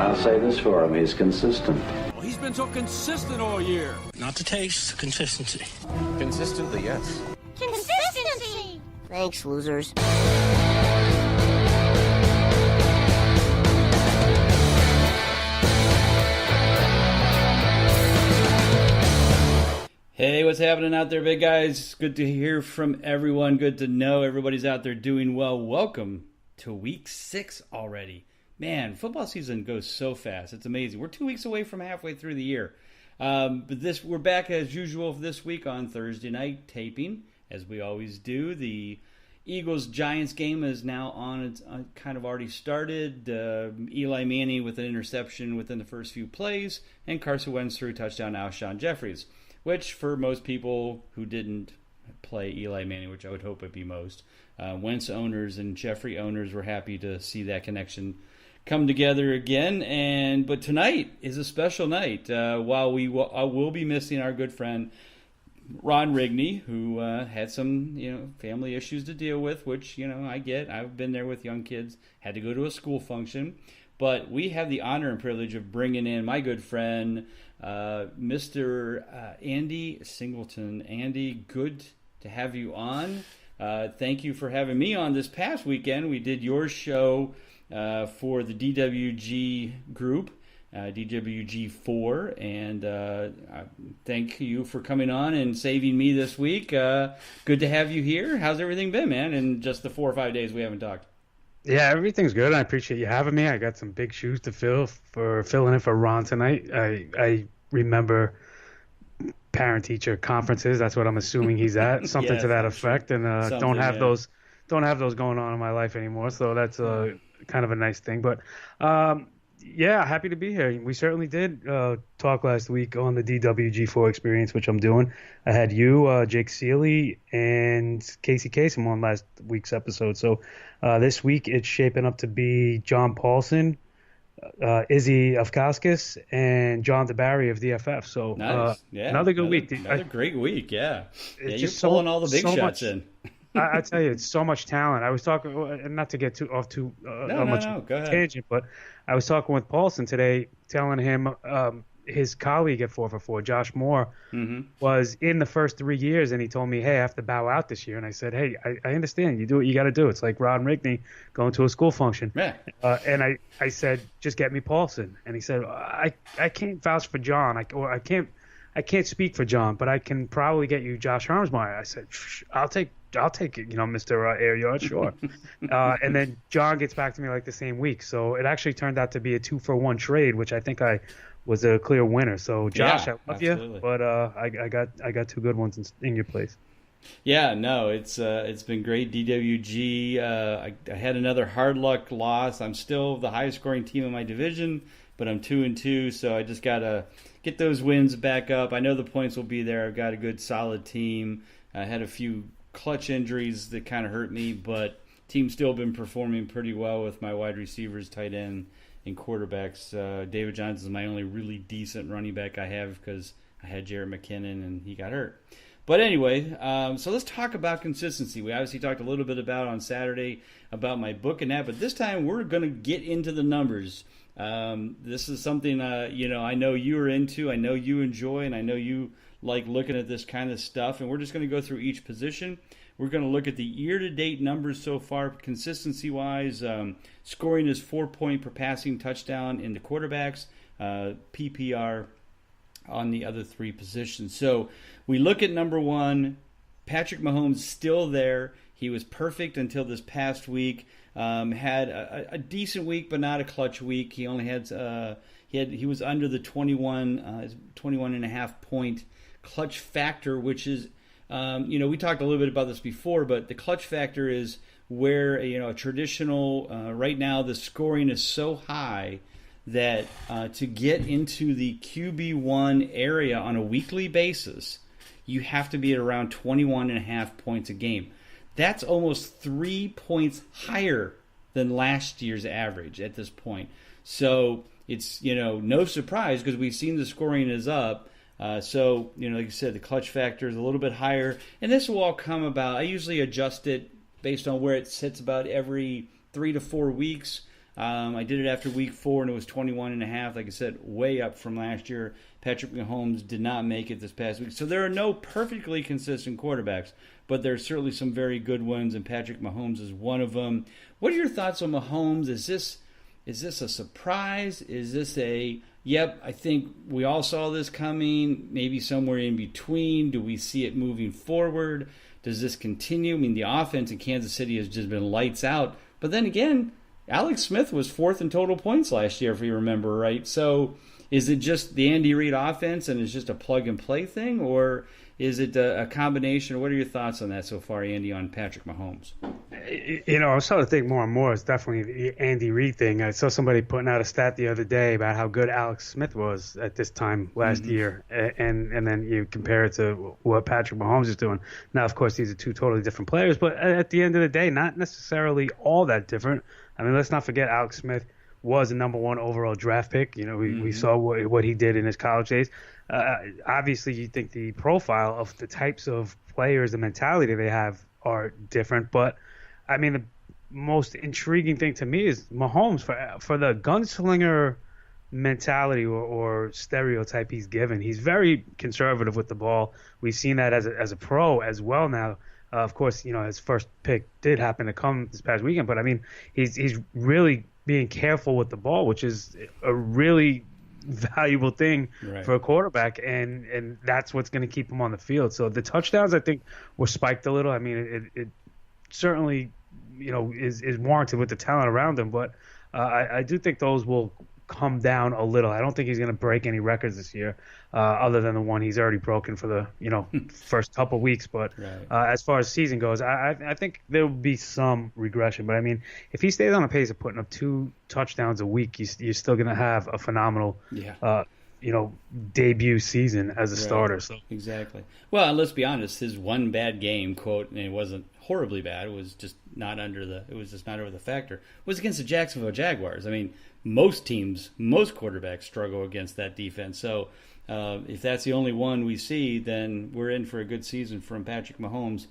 I'll say this for him, he's consistent. Well, he's been so consistent all year. Not the taste, consistency. Consistently, yes. Consistency! Thanks, losers. Hey, what's happening out there, big guys? Good to hear from everyone. Good to know everybody's out there doing well. Welcome to week 6 already. Man, football season goes so fast. It's amazing. We're 2 weeks away from halfway through the year. But we're back as usual this week on Thursday night taping, as we always do. The Eagles-Giants game is now on. It's kind of already started. Eli Manning with an interception within the first few plays, and Carson Wentz threw a touchdown to Alshon Jeffries, which for most people who didn't play Eli Manning, which I would hope would be most, Wentz owners and Jeffrey owners were happy to see that connection come together again. But tonight is a special night. While I will be missing our good friend Ron Rigney, who had some family issues to deal with, which I get. I've been there with young kids, had to go to a school function. But we have the honor and privilege of bringing in my good friend, Mr. Andy Singelton. Andy, good to have you on. Thank you for having me on this past weekend. We did your show for the DWG group, DWG4, and thank you for coming on and saving me this week. Good to have you here. How's everything been, man, in just the 4 or 5 days we haven't talked? Yeah, everything's good. I appreciate you having me. I got some big shoes to fill for filling in for Ron tonight. I remember parent-teacher conferences. That's what I'm assuming he's at, something to that effect. And don't have those going on in my life anymore. So that's kind of a nice thing. But yeah, happy to be here. We certainly did talk last week on the DWG4 experience, which I'm doing. I had you, Jake Seeley, and Casey Kasem on last week's episode. So this week it's shaping up to be John Paulson, Izzy Afkaskis, and John DeBarry of DFF. So nice. Another good week. Another great week, yeah. You're just pulling all the big shots in. I tell you, it's so much talent. I was talking, not to get too much Go ahead. tangent, but I was talking with Paulson today, telling him his colleague at 4for4, Josh Moore, was in the first 3 years, and he told me, hey, I have to bow out this year. And I said, hey, I understand. You do what you got to do. It's like Ron Rigney going to a school function. Yeah. And I said, just get me Paulson. And he said, I can't vouch for John. I can't speak for John, but I can probably get you Josh Harmsmeyer. I said, I'll take it, Mr. Air Yard, sure. And then John gets back to me like the same week. So it actually turned out to be a 2-for-1 trade, which I think I was a clear winner. So Josh, I love you, but I got two good ones in your place. Yeah, no, it's been great. DWG, I had another hard luck loss. I'm still the highest scoring team in my division, but I'm 2-2, so I just gotta get those wins back up. I know the points will be there. I've got a good solid team. I had a few clutch injuries that kind of hurt me, but team's still been performing pretty well with my wide receivers, tight end, and quarterbacks. David Johnson is my only really decent running back I have because I had Jared McKinnon and he got hurt. But anyway, so let's talk about consistency. We obviously talked a little bit about on Saturday about my book and that, but this time we're going to get into the numbers. This is something I know you're into, I know you enjoy, and I know you like looking at this kind of stuff, and we're just going to go through each position. We're going to look at the year-to-date numbers so far, consistency-wise. Scoring is 4 point per passing touchdown in the quarterbacks, PPR on the other three positions. So we look at number one, Patrick Mahomes still there. He was perfect until this past week. Had a decent week, but not a clutch week. He only had he was under the 21 and a half point clutch factor, which is we talked a little bit about this before, but the clutch factor is where a traditional right now the scoring is so high that to get into the QB1 area on a weekly basis, you have to be at around 21 and a half points a game. That's almost 3 points higher than last year's average at this point. So it's, no surprise because we've seen the scoring is up. So, like I said, the clutch factor is a little bit higher. And this will all come about. I usually adjust it based on where it sits about every 3 to 4 weeks. I did it after week 4, and it was 21.5. Like I said, way up from last year. Patrick Mahomes did not make it this past week. So there are no perfectly consistent quarterbacks, but there's certainly some very good ones, and Patrick Mahomes is one of them. What are your thoughts on Mahomes? Is this a surprise? Is this yep, I think we all saw this coming, maybe somewhere in between? Do we see it moving forward? Does this continue? I mean, the offense in Kansas City has just been lights out. But then again, Alex Smith was 4th in total points last year, if you remember, right? So is it just the Andy Reid offense and it's just a plug-and-play thing, or is it a combination? What are your thoughts on that so far, Andy, on Patrick Mahomes? I'm starting to think more and more it's definitely the Andy Reid thing. I saw somebody putting out a stat the other day about how good Alex Smith was at this time last year, and then you compare it to what Patrick Mahomes is doing. Now, of course, these are two totally different players, but at the end of the day, not necessarily all that different. I mean, let's not forget Alex Smith was a number 1 overall draft pick. We saw what he did in his college days. Obviously, you think the profile of the types of players, the mentality they have are different. But, I mean, the most intriguing thing to me is Mahomes, for the gunslinger mentality or stereotype he's given. He's very conservative with the ball. We've seen that as a pro as well now. Of course, his first pick did happen to come this past weekend. But, I mean, he's really being careful with the ball, which is a really valuable thing for a quarterback, and that's what's going to keep him on the field. So the touchdowns, I think, were spiked a little. I mean, it certainly, is warranted with the talent around him, but I do think those will come down a little. I don't think he's going to break any records this year, other than the one he's already broken for the first couple weeks. But as far as season goes, I think there will be some regression. But I mean, if he stays on a pace of putting up 2 touchdowns a week, you're still going to have a phenomenal, debut season as a starter. So exactly. Well, let's be honest. His one bad game, quote, and it wasn't horribly bad. It was just not under the factor. Was against the Jacksonville Jaguars. I mean, most quarterbacks struggle against that defense. So if that's the only one we see, then we're in for a good season from Patrick Mahomes.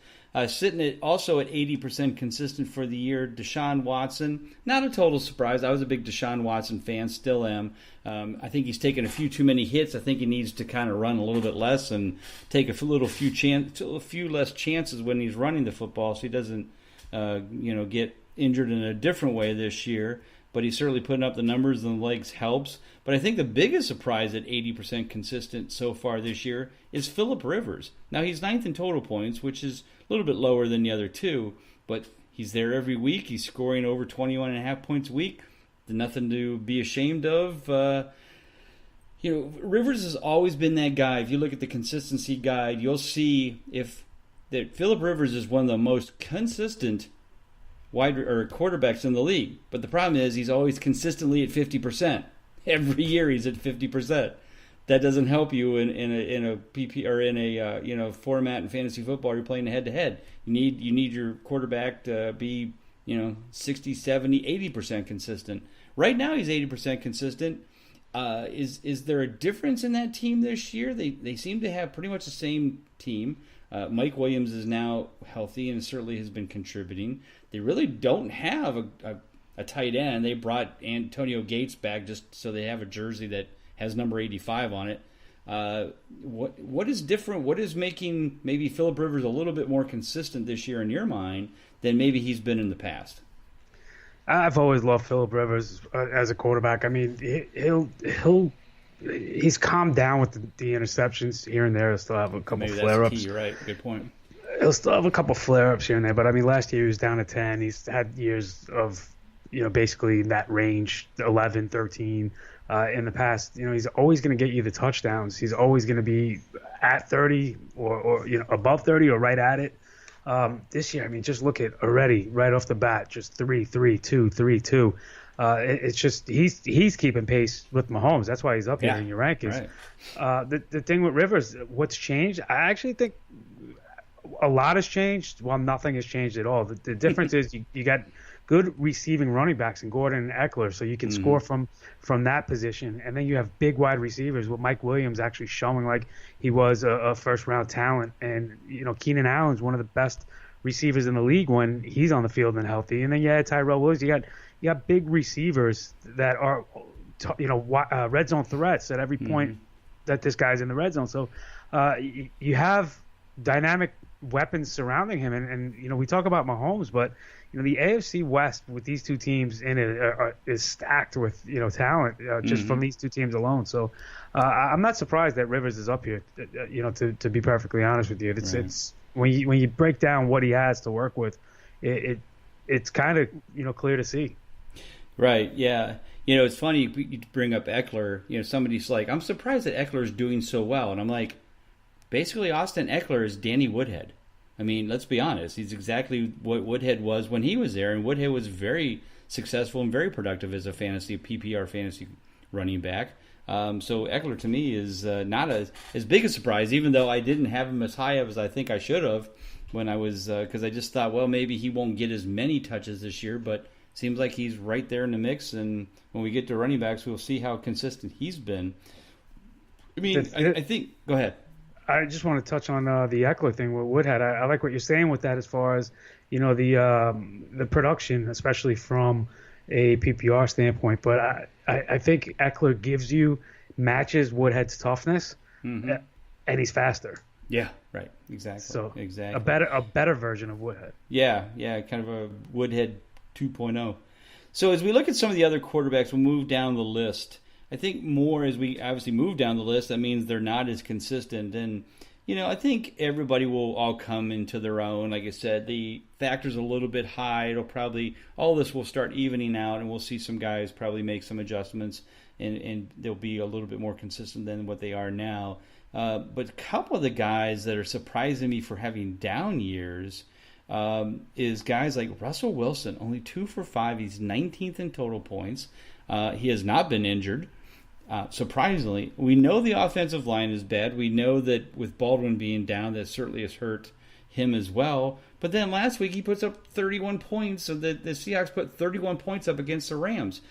Sitting at 80% consistent for the year, Deshaun Watson. Not a total surprise. I was a big Deshaun Watson fan, still am. I think he's taken a few too many hits. I think he needs to kind of run a little bit less and take a few less chances when he's running the football, so he doesn't get injured in a different way this year. But he's certainly putting up the numbers, and the legs helps. But I think the biggest surprise at 80% consistent so far this year is Phillip Rivers. Now, he's 9th in total points, which is a little bit lower than the other two, but he's there every week. He's scoring over 21.5 points a week. Nothing to be ashamed of. Rivers has always been that guy. If you look at the consistency guide, you'll see that Phillip Rivers is one of the most consistent quarterbacks in the league. But the problem is he's always consistently at 50%. Every year he's at 50%. That doesn't help you in a PP or in a format in fantasy football. You're playing head to head. You need your quarterback to be 60, 70, 80% consistent. Right now he's 80% consistent. Is there a difference in that team this year? They seem to have pretty much the same team. Mike Williams is now healthy and certainly has been contributing. They really don't have a tight end. They brought Antonio Gates back just so they have a jersey that has number 85 on it. What is different? What is making maybe Phillip Rivers a little bit more consistent this year in your mind than maybe he's been in the past? I've always loved Phillip Rivers as a quarterback. I mean, he's calmed down with the interceptions here and there. He'll still have a couple flare-ups. You're right. Good point. He'll still have a couple flare-ups here and there. But, I mean, last year he was down to 10. He's had years of, basically in that range, 11, 13. In the past, he's always going to get you the touchdowns. He's always going to be at 30 or above 30 or right at it. This year, I mean, just look at already right off the bat, just 3, 3, 2, 3, 2. It's just he's keeping pace with Mahomes. That's why he's up here in your rankings. Right. The thing with Rivers, what's changed? I actually think a lot has changed. Well, nothing has changed at all. The difference is you got good receiving running backs in Gordon and Eckler, so you can score from that position. And then you have big wide receivers with Mike Williams actually showing like he was a first-round talent. And, Keenan Allen's one of the best receivers in the league when he's on the field and healthy. And then you had Tyrell Williams. You got big receivers that are, red zone threats at every point that this guy's in the red zone. So you have dynamic weapons surrounding him. And we talk about Mahomes, but the AFC West with these two teams in it is stacked with talent just from these two teams alone. So I'm not surprised that Rivers is up here. To be perfectly honest with you, it's when you break down what he has to work with, it's kind of clear to see. Right. Yeah. It's funny you bring up Eckler. Somebody's like, I'm surprised that Eckler is doing so well, and I'm like, basically Austin Eckler is Danny Woodhead. I mean, let's be honest. He's exactly what Woodhead was when he was there, and Woodhead was very successful and very productive as a PPR fantasy running back. So Eckler to me is not as big a surprise, even though I didn't have him as high up as I think I should have when I was, because I just thought, well, maybe he won't get as many touches this year, but seems like he's right there in the mix. And when we get to running backs, we'll see how consistent he's been. I mean, I think. Go ahead. I just want to touch on the Eckler thing with Woodhead. I like what you're saying with that as far as the production, especially from a PPR standpoint. But I think Eckler matches Woodhead's toughness, and he's faster. Yeah, right, exactly. So exactly a better version of Woodhead. Yeah, kind of a Woodhead 2.0. So as we look at some of the other quarterbacks, we'll move down the list. I think more as we obviously move down the list, that means they're not as consistent. And, I think everybody will all come into their own. Like I said, the factor's a little bit high. It'll probably, all this will start evening out, and we'll see some guys probably make some adjustments, and they'll be a little bit more consistent than what they are now. But a couple of the guys that are surprising me for having down years is guys like Russell Wilson, only 2 for 5. He's 19th in total points. He has not been injured. Surprisingly, we know the offensive line is bad. We know that with Baldwin being down, that certainly has hurt him as well. But then last week he puts up 31 points, so the Seahawks put 31 points up against the Rams.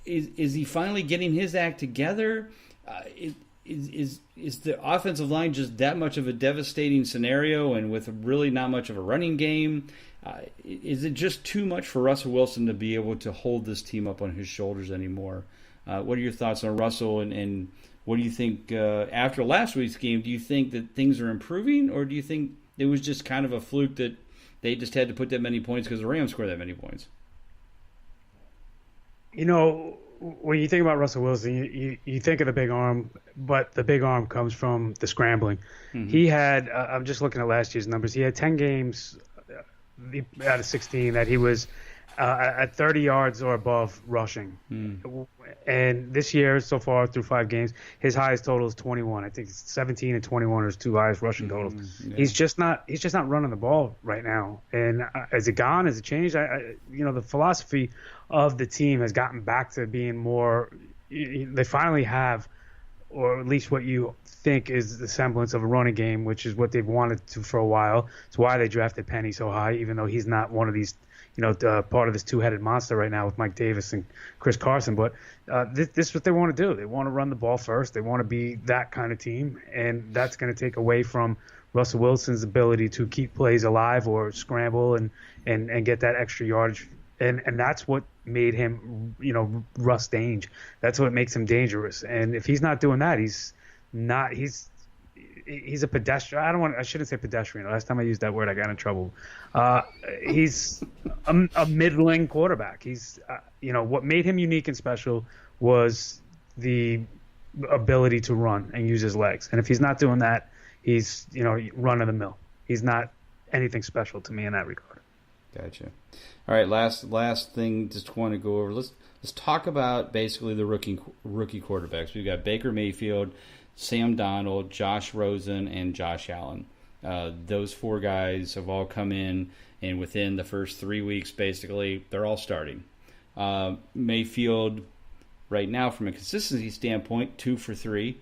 Is he finally getting his act together? Is the offensive line just that much of a devastating scenario, and with really not much of a running game? Is it just too much for Russell Wilson to be able to hold this team up on his shoulders anymore? What are your thoughts on Russell, and what do you think after last week's game? Do you think that things are improving, or do you think it was just kind of a fluke that they just had to put that many points because the Rams scored that many points? When you think about Russell Wilson, you think of the big arm, but the big arm comes from the scrambling. He had, I'm just looking at last year's numbers, he had 10 games out of 16 that he was at 30 yards or above rushing. And this year, so far through 5 games, his highest total is 21. I think 17 and 21 are his 2 highest rushing totals. Yeah. He's just not running the ball right now. And is it gone? Has it changed? The philosophy of the team has gotten back to being more. They finally have, or at least what you think is the semblance of a running game, which is what they've wanted to for a while. It's why they drafted Penny so high, even though he's not one of these, part of this two-headed monster right now with Mike Davis and Chris Carson. But this is what they want to do. They want to run the ball first. They want to be that kind of team, and that's going to take away from Russell Wilson's ability to keep plays alive or scramble and get that extra yardage. And that's what made him, Russ Dange. That's what makes him dangerous. And if he's not doing that, he's a pedestrian. I shouldn't say pedestrian. Last time I used that word, I got in trouble. He's a middling quarterback. He's, what made him unique and special was the ability to run and use his legs. And if he's not doing that, he's, run of the mill. He's not anything special to me in that regard. Gotcha. All right, last thing, just want to go over. Let's talk about basically the rookie quarterbacks. We've got Baker Mayfield, Sam Darnold, Josh Rosen, and Josh Allen. Those 4 guys have all come in, and within the first 3 weeks, basically, they're all starting. Mayfield, right now, from a consistency standpoint, 2 for 3.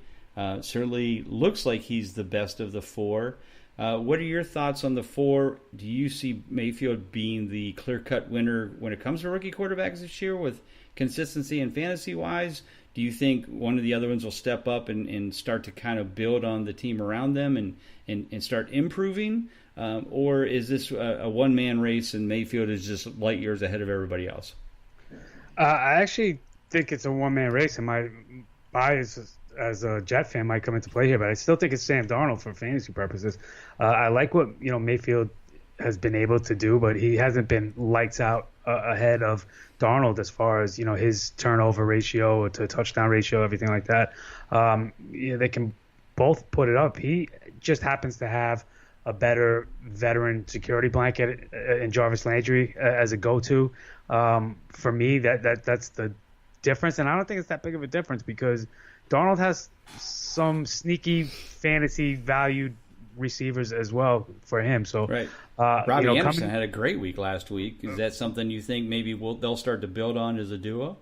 Certainly looks like he's the best of the 4. What are your thoughts on the 4? Do you see Mayfield being the clear-cut winner when it comes to rookie quarterbacks this year with consistency and fantasy-wise? Do you think one of the other ones will step up and start to kind of build on the team around them and start improving? or is this a one-man race and Mayfield is just light years ahead of everybody else? I actually think it's a one-man race, and my bias as a Jet fan might come into play here, but I still think it's Sam Darnold for fantasy purposes. I like what Mayfield has been able to do, but he hasn't been lights out ahead of Darnold as far as his turnover ratio to touchdown ratio, everything like that. They can both put it up. He just happens to have a better veteran security blanket in Jarvis Landry as a go-to. For me, that's the difference, and I don't think it's that big of a difference because Darnold has some sneaky fantasy valued receivers as well for him. So, right. Robbie Anderson had a great week last week. Is that something you think maybe they'll start to build on as a duo?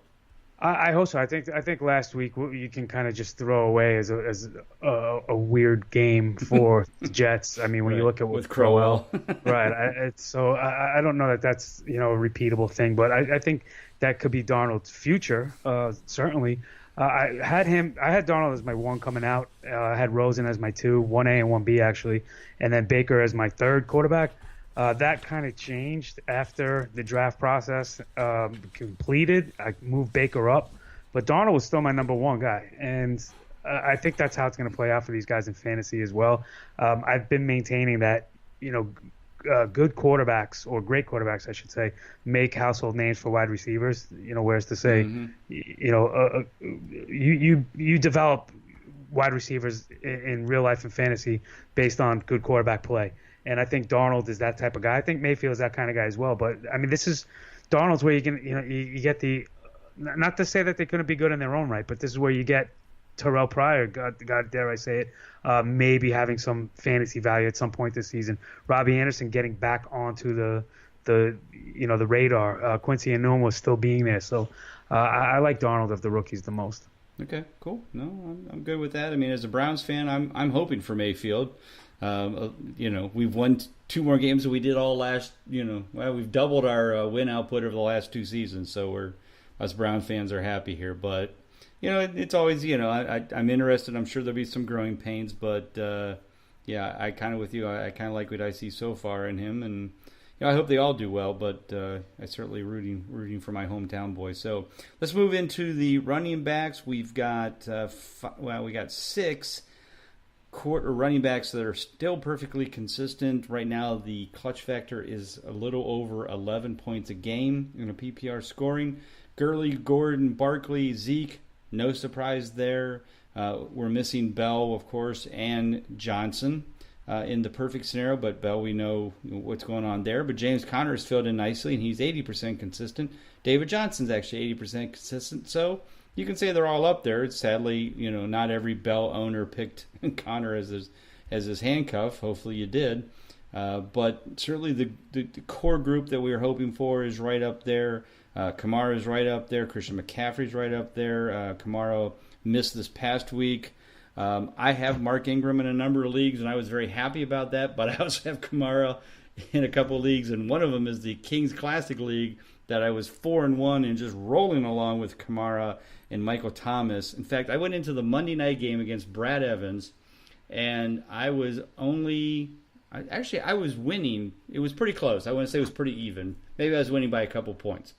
I hope so. I think last week you can kind of just throw away as a weird game for the Jets. I mean, when you look at with Crowell, right? I don't know that that's a repeatable thing, but I think that could be Darnold's future. Certainly, I had Darnold as my 1 coming out. I had Rosen as my 2, 1A and 1B actually, and then Baker as my 3rd quarterback. That kind of changed after the draft process completed. I moved Baker up, but Darnold was still my number 1 guy, and I think that's how it's going to play out for these guys in fantasy as well. I've been maintaining that good quarterbacks, or great quarterbacks, I should say, make household names for wide receivers. Whereas to say, you develop wide receivers in real life and fantasy based on good quarterback play. And I think Darnold is that type of guy. I think Mayfield is that kind of guy as well. But I mean, this is Darnold's where you can, you get the, not to say that they couldn't be good in their own right, but this is where you get Terrell Pryor, God dare I say it, maybe having some fantasy value at some point this season. Robbie Anderson getting back onto the radar. Quincy Enunwa still being there. So I like Darnold of the rookies the most. Okay, cool. No, I'm good with that. I mean, as a Browns fan, I'm hoping for Mayfield. We've won 2 more games than we did all last. We've doubled our win output over the last 2 seasons. So us Brown fans are happy here. But it's always I'm interested. I'm sure there'll be some growing pains, but I kind of with you. I kind of like what I see so far in him, and I hope they all do well. But I certainly rooting for my hometown boys. So let's move into the running backs. We've got we got 6 running backs that are still perfectly consistent. Right now, the clutch factor is a little over 11 points a game in a PPR scoring. Gurley, Gordon, Barkley, Zeke, no surprise there. We're missing Bell, of course, and Johnson in the perfect scenario, but Bell, we know what's going on there. But James Conner has filled in nicely, and he's 80% consistent. David Johnson's actually 80% consistent, so you can say they're all up there. Sadly, not every Bell owner picked Conner as his handcuff. Hopefully you did. But certainly the core group that we were hoping for is right up there. Kamara is right up there. Christian McCaffrey's right up there. Kamara missed this past week. I have Mark Ingram in a number of leagues, and I was very happy about that. But I also have Kamara in a couple of leagues, and one of them is the Kings Classic League that I was 4-1 and just rolling along with Kamara and Michael Thomas. In fact, I went into the Monday night game against Brad Evans, and I was winning. It was pretty close. I wouldn't say it was pretty even. Maybe I was winning by a couple points.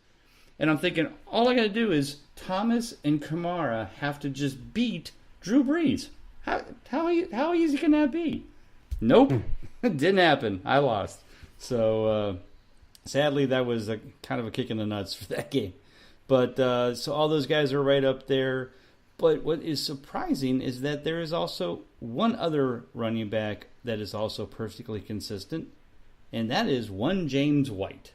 And I'm thinking, all I got to do is Thomas and Kamara have to just beat Drew Brees. How easy can that be? Nope. It didn't happen. I lost. So, sadly, that was kind of a kick in the nuts for that game. But so all those guys are right up there. But what is surprising is that there is also one other running back that is also perfectly consistent, and that is one James White.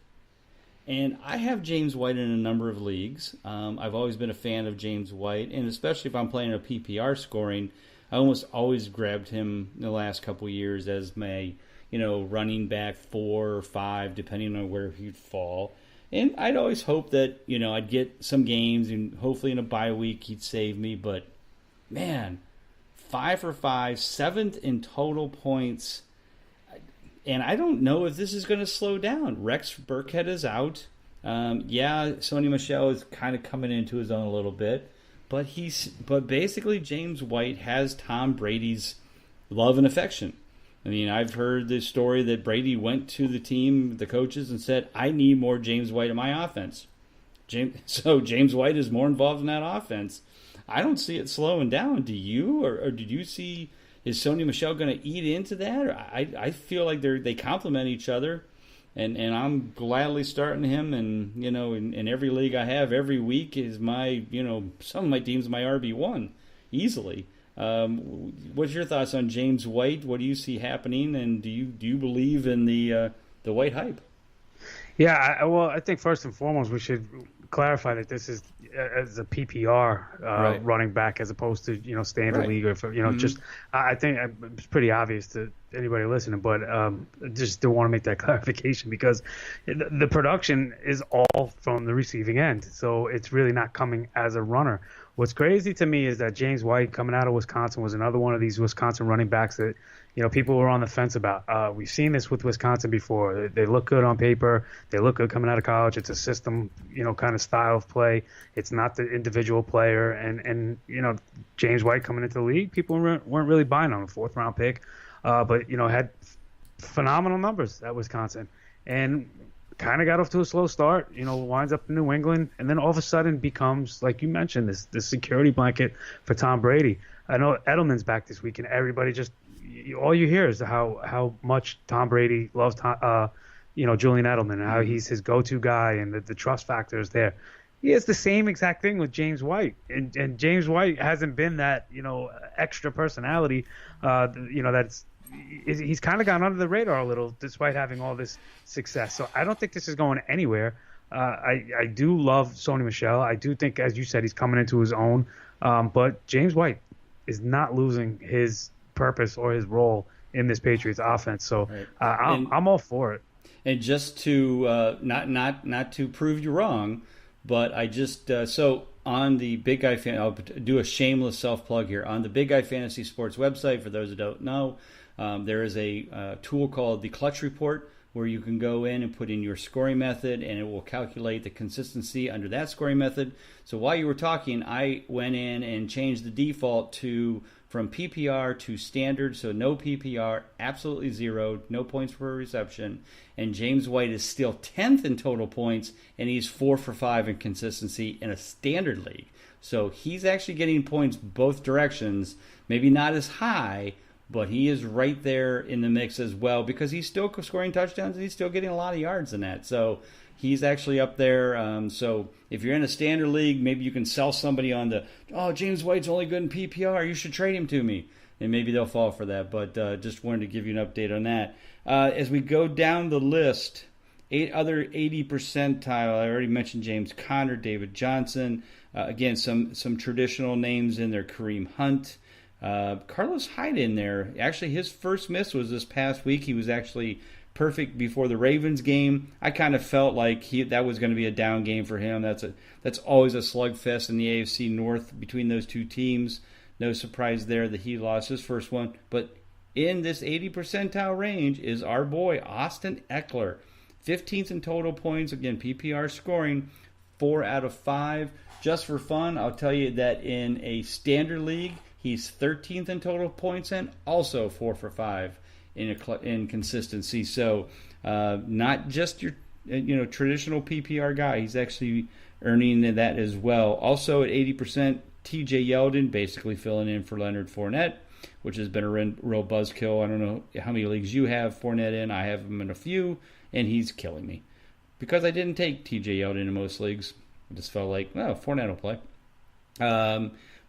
And I have James White in a number of leagues. I've always been a fan of James White, and especially if I'm playing a PPR scoring, I almost always grabbed him in the last couple of years as my running back 4 or 5, depending on where he'd fall. And I'd always hope that, I'd get some games and hopefully in a bye week he'd save me. But, man, 5 for 5, 7th in total points. And I don't know if this is going to slow down. Rex Burkhead is out. Sony Michel is kind of coming into his own a little bit. But basically James White has Tom Brady's love and affection. I mean, I've heard this story that Brady went to the team, the coaches, and said, I need more James White in my offense. So James White is more involved in that offense. I don't see it slowing down. Do you? Or did you see, is Sony Michel going to eat into that? Or I feel like they complement each other. And I'm gladly starting him. And, in every league I have, every week is my, some of my teams my RB1 easily. What's your thoughts on James White? What do you see happening, and do you believe in the White hype? Yeah, I think first and foremost we should clarify that this is as a PPR Right. running back as opposed to standard Right. league or just I think it's pretty obvious to anybody listening, but just do want to make that clarification because the production is all from the receiving end, so it's really not coming as a runner. What's crazy to me is that James White coming out of Wisconsin was another one of these Wisconsin running backs that people were on the fence about. We've seen this with Wisconsin before. They look good on paper. They look good coming out of college. It's a system, kind of style of play. It's not the individual player. And James White coming into the league, people weren't really buying on a 4th-round pick, but had phenomenal numbers at Wisconsin. And kind of got off to a slow start, winds up in New England, and then all of a sudden becomes, like you mentioned, this security blanket for Tom Brady. I know Edelman's back this week, and everybody just all you hear is how much Tom Brady loves Julian Edelman and how he's his go-to guy and the trust factor is there. He has the same exact thing with James White, and James White hasn't been that extra personality that's. He's kind of gone under the radar a little despite having all this success. So I don't think this is going anywhere. I do love Sony Michel. I do think, as you said, he's coming into his own. But James White is not losing his purpose or his role in this Patriots offense. So right. I'm all for it. And just to not to prove you wrong, but I just so on the Big Guy Fan, I'll do a shameless self-plug here. On the Big Guy Fantasy Sports website, for those that don't know, there is a tool called the Clutch Report where you can go in and put in your scoring method, and it will calculate the consistency under that scoring method. So while you were talking, I went in and changed the default from PPR to standard, so no PPR, absolutely zero, no points per reception. And James White is still 10th in total points, and he's 4 for 5 in consistency in a standard league. So he's actually getting points both directions, maybe not as high, but he is right there in the mix as well because he's still scoring touchdowns and he's still getting a lot of yards in that. So he's actually up there. So if you're in a standard league, maybe you can sell somebody on James White's only good in PPR. You should trade him to me. And maybe they'll fall for that. But just wanted to give you an update on that. As we go down the list, 8 other 80 percentile. I already mentioned James Conner, David Johnson. Again, some traditional names in there. Kareem Hunt. Carlos Hyde in there. Actually, his first miss was this past week. He was actually perfect before the Ravens game. I kind of felt like that was going to be a down game for him. That's always a slugfest in the AFC North between those two teams. No surprise there that he lost his first one. But in this 80 percentile range is our boy Austin Eckler. 15th in total points. Again, PPR scoring 4 out of 5. Just for fun, I'll tell you that in a standard league, he's 13th in total points and also 4 for 5 in consistency. So not just your traditional PPR guy. He's actually earning that as well. Also at 80%, T.J. Yeldon basically filling in for Leonard Fournette, which has been a real buzzkill. I don't know how many leagues you have Fournette in. I have him in a few, and he's killing me. Because I didn't take T.J. Yeldon in most leagues. I just felt like, Fournette will play.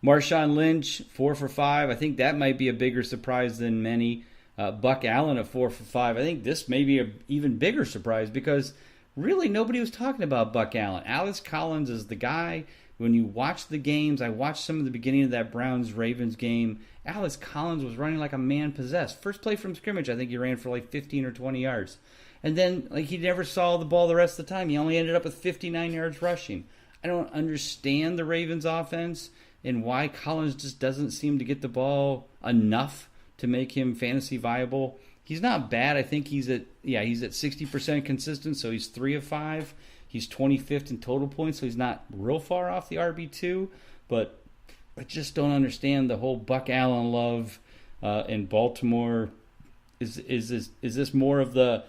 Marshawn Lynch, 4 for 5. I think that might be a bigger surprise than many. Buck Allen at 4 for 5. I think this may be an even bigger surprise because really nobody was talking about Buck Allen. Alex Collins is the guy. When you watch the games, I watched some of the beginning of that Browns-Ravens game. Alex Collins was running like a man possessed. First play from scrimmage, I think he ran for like 15 or 20 yards. And then he never saw the ball the rest of the time. He only ended up with 59 yards rushing. I don't understand the Ravens offense and why Collins just doesn't seem to get the ball enough to make him fantasy viable. He's not bad. I think he's at 60% consistent, so he's 3 of 5. He's 25th in total points, so he's not real far off the RB2. But I just don't understand the whole Buck Allen love in Baltimore. Is this more of the?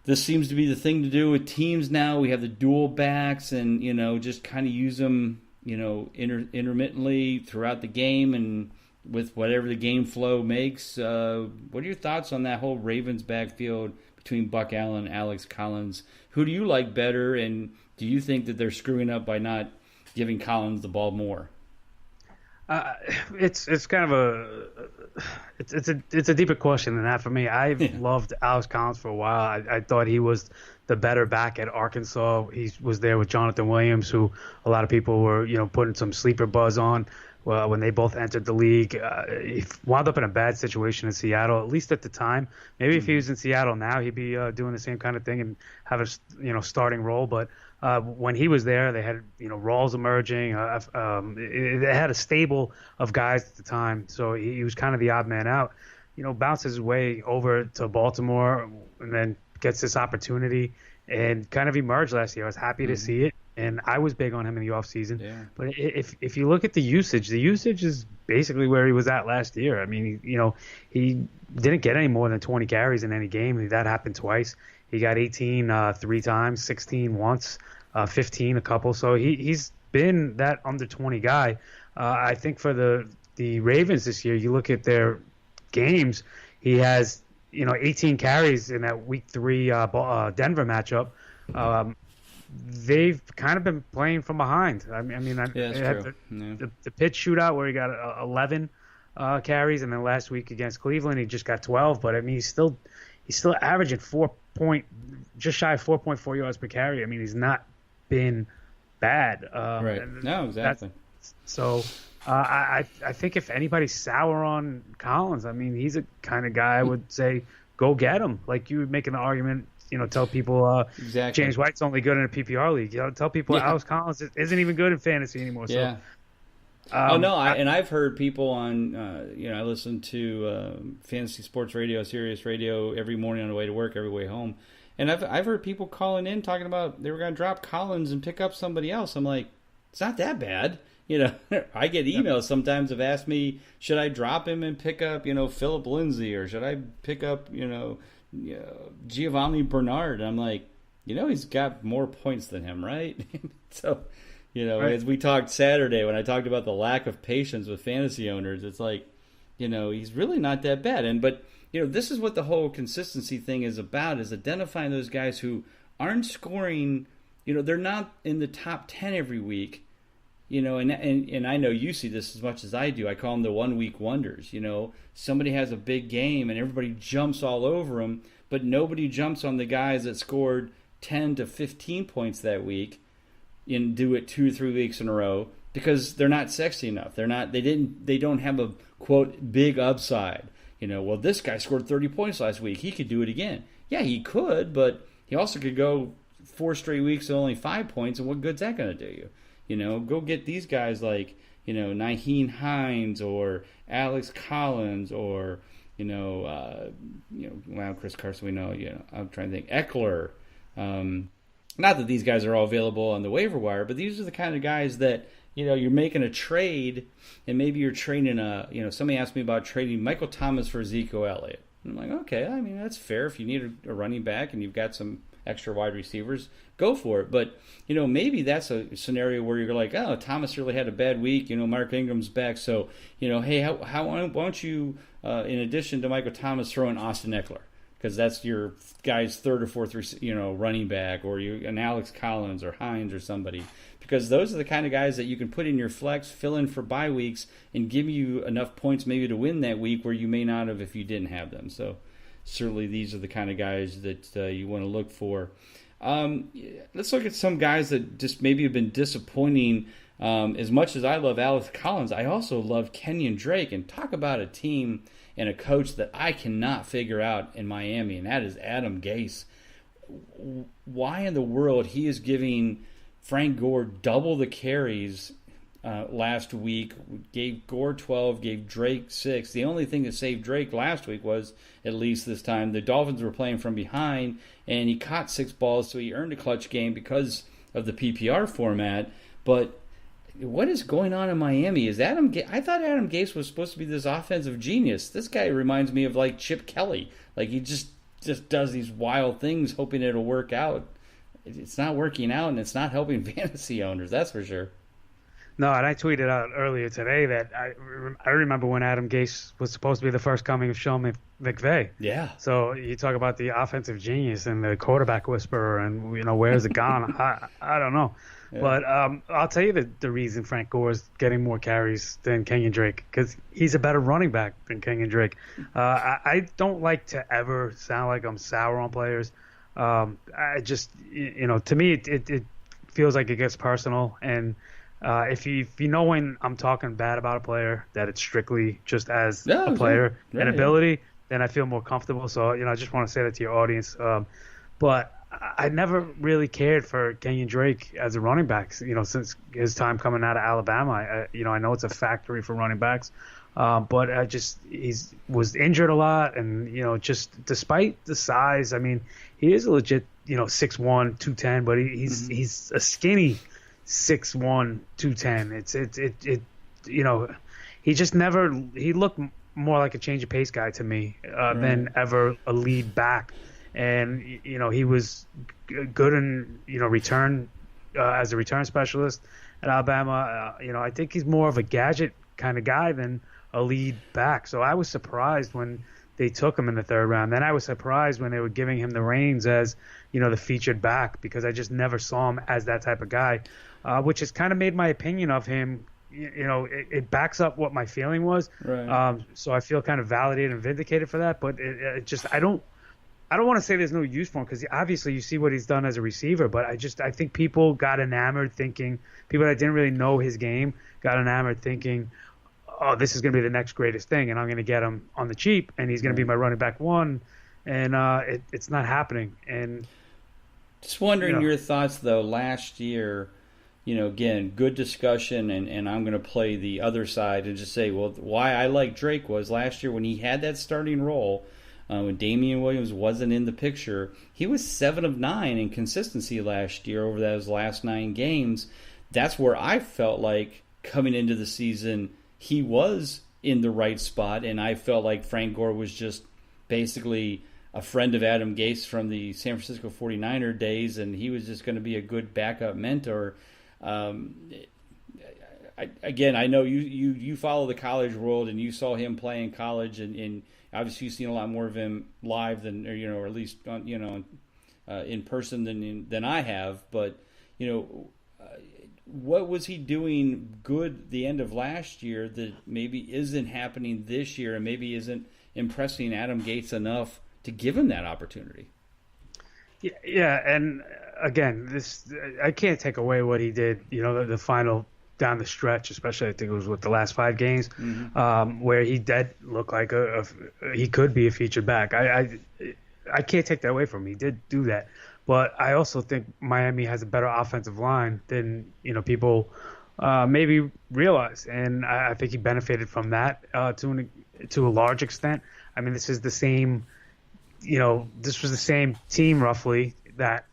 This seems to be the thing to do with teams now. We have the dual backs, and just kind of use them, intermittently throughout the game, and with whatever the game flow makes. What are your thoughts on that whole Ravens backfield between Buck Allen and Alex Collins? Who do you like better, and do you think that they're screwing up by not giving Collins the ball more? It's kind of it's a deeper question than that for me. I've loved Alex Collins for a while. I thought he was the better back at Arkansas. He was there with Jonathan Williams, who a lot of people were putting some sleeper buzz on. Well, when they both entered the league, he wound up in a bad situation in Seattle, at least at the time. Maybe if he was in Seattle now, he'd be doing the same kind of thing and have a starting role. But when he was there, they had Rawls emerging. They had a stable of guys at the time, so he was kind of the odd man out. Bounces his way over to Baltimore and then gets this opportunity and kind of emerged last year. I was happy to see it. And I was big on him in the offseason. Yeah. But if you look at the usage is basically where he was at last year. I mean, he didn't get any more than 20 carries in any game. That happened twice. He got 18 three times, 16 once, 15 a couple. So he's been that under 20 guy. I think for the Ravens this year, you look at their games, he has 18 carries in that Week 3 Denver matchup. They've kind of been playing from behind. I mean, the pitch shootout where he got 11 carries, and then last week against Cleveland he just got 12. But I mean, he's still averaging just shy of 4.4 yards per carry. I mean, he's not been bad. Right. No, exactly. So I think if anybody's sour on Collins, I mean, he's a kind of guy I would say go get him. Like you would make an argument. Tell people exactly. James White's only good in a PPR league. Tell people Alex Collins isn't even good in fantasy anymore. Yeah. So, I've heard people on. I listen to Fantasy Sports Radio, Sirius Radio every morning on the way to work, every way home, and I've heard people calling in talking about they were going to drop Collins and pick up somebody else. I'm like, it's not that bad. I get emails sometimes have asked me, should I drop him and pick up Phillip Lindsay, or should I pick up Giovanni Bernard? I'm like, he's got more points than him, right? So, right. As we talked Saturday when I talked about the lack of patience with fantasy owners, it's like, he's really not that bad. But this is what the whole consistency thing is about, is identifying those guys who aren't scoring, they're not in the top 10 every week. And I know you see this as much as I do. I call them the 1 week wonders. Somebody has a big game and everybody jumps all over them, but nobody jumps on the guys that scored 10 to 15 points that week and do it 2 or 3 weeks in a row because they're not sexy enough. They don't have a quote big upside. Well, this guy scored 30 points last week. He could do it again. Yeah, he could, but he also could go 4 straight weeks with only 5 points, and what good's that going to do you? Go get these guys like, Nyheim Hines or Alex Collins or, Chris Carson, we know, I'm trying to think, Eckler. Not that these guys are all available on the waiver wire, but these are the kind of guys that, you're making a trade and maybe you're trading somebody asked me about trading Michael Thomas for Ezekiel Elliott. And I'm like, okay, I mean, that's fair. If you need a running back and you've got some extra wide receivers, go for it. But, maybe that's a scenario where you're like, oh, Thomas really had a bad week. Mark Ingram's back. So, hey, why don't you, in addition to Michael Thomas, throw in Austin Eckler? Because that's your guy's third or fourth, running back, or an Alex Collins or Hines or somebody. Because those are the kind of guys that you can put in your flex, fill in for bye weeks, and give you enough points maybe to win that week where you may not have if you didn't have them. So certainly these are the kind of guys that you want to look for. Let's look at some guys that just maybe have been disappointing. As much as I love Alex Collins, I also love Kenyan Drake. And talk about a team and a coach that I cannot figure out in Miami, and that is Adam Gase. Why in the world he is giving Frank Gore double the carries last week, gave Gore 12, gave Drake 6. The only thing that saved Drake last week was, at least this time, the Dolphins were playing from behind, and he caught 6 balls, so he earned a clutch game because of the PPR format. But what is going on in Miami? I thought Adam Gase was supposed to be this offensive genius. This guy reminds me of like Chip Kelly. Like he just does these wild things hoping it'll work out. It's not working out, and it's not helping fantasy owners, that's for sure. No, and I tweeted out earlier today that I remember when Adam Gase was supposed to be the first coming of Sean McVay. Yeah. So you talk about the offensive genius and the quarterback whisperer, and where's it gone? I don't know. Yeah. But I'll tell you the reason Frank Gore is getting more carries than Kenyan Drake, because he's a better running back than Kenyan Drake. I don't like to ever sound like I'm sour on players. I just, to me, it feels like it gets personal. And if you know when I'm talking bad about a player, that it's strictly just as a player and ability, then I feel more comfortable. So, I just want to say that to your audience. But I never really cared for Kenyan Drake as a running back, since his time coming out of Alabama. I know it's a factory for running backs. But he's was injured a lot, and just despite the size, I mean, he is a legit 6'1", 210, but he's a skinny 6'1", 210. He looked more like a change of pace guy to me than ever a lead back, and he was good in return as a return specialist at Alabama. I think he's more of a gadget kind of guy than a lead back. So I was surprised when they took him in the third round. Then I was surprised when they were giving him the reins as, the featured back, because I just never saw him as that type of guy, which has kind of made my opinion of him, it backs up what my feeling was. Right. So I feel kind of validated and vindicated for that. But it just, I don't want to say there's no use for him, because obviously you see what he's done as a receiver, but I think people got enamored thinking, people that didn't really know his game got enamored thinking, oh, this is going to be the next greatest thing, and I'm going to get him on the cheap, and he's going to be my running back one, and it's not happening. And just wondering your thoughts, though. Last year, again, good discussion, and I'm going to play the other side and just say, well, why I like Drake was last year when he had that starting role, when Damian Williams wasn't in the picture, he was 7 of 9 in consistency last year over those last 9 games. That's where I felt like coming into the season he was in the right spot, and I felt like Frank Gore was just basically a friend of Adam Gase from the San Francisco 49er days, and he was just going to be a good backup mentor. I know you follow the college world, and you saw him play in college, and obviously you've seen a lot more of him live than, or at least in person than I have. But what was he doing good the end of last year that maybe isn't happening this year, and maybe isn't impressing Adam Gase enough to give him that opportunity? Yeah, and again, I can't take away what he did. The final down the stretch, especially I think it was with the last 5 games, where he did look like he could be a featured back. I can't take that away from him. He did do that. But I also think Miami has a better offensive line than people maybe realize, and I think he benefited from that to a large extent. I mean, this is the same, this was the same team roughly that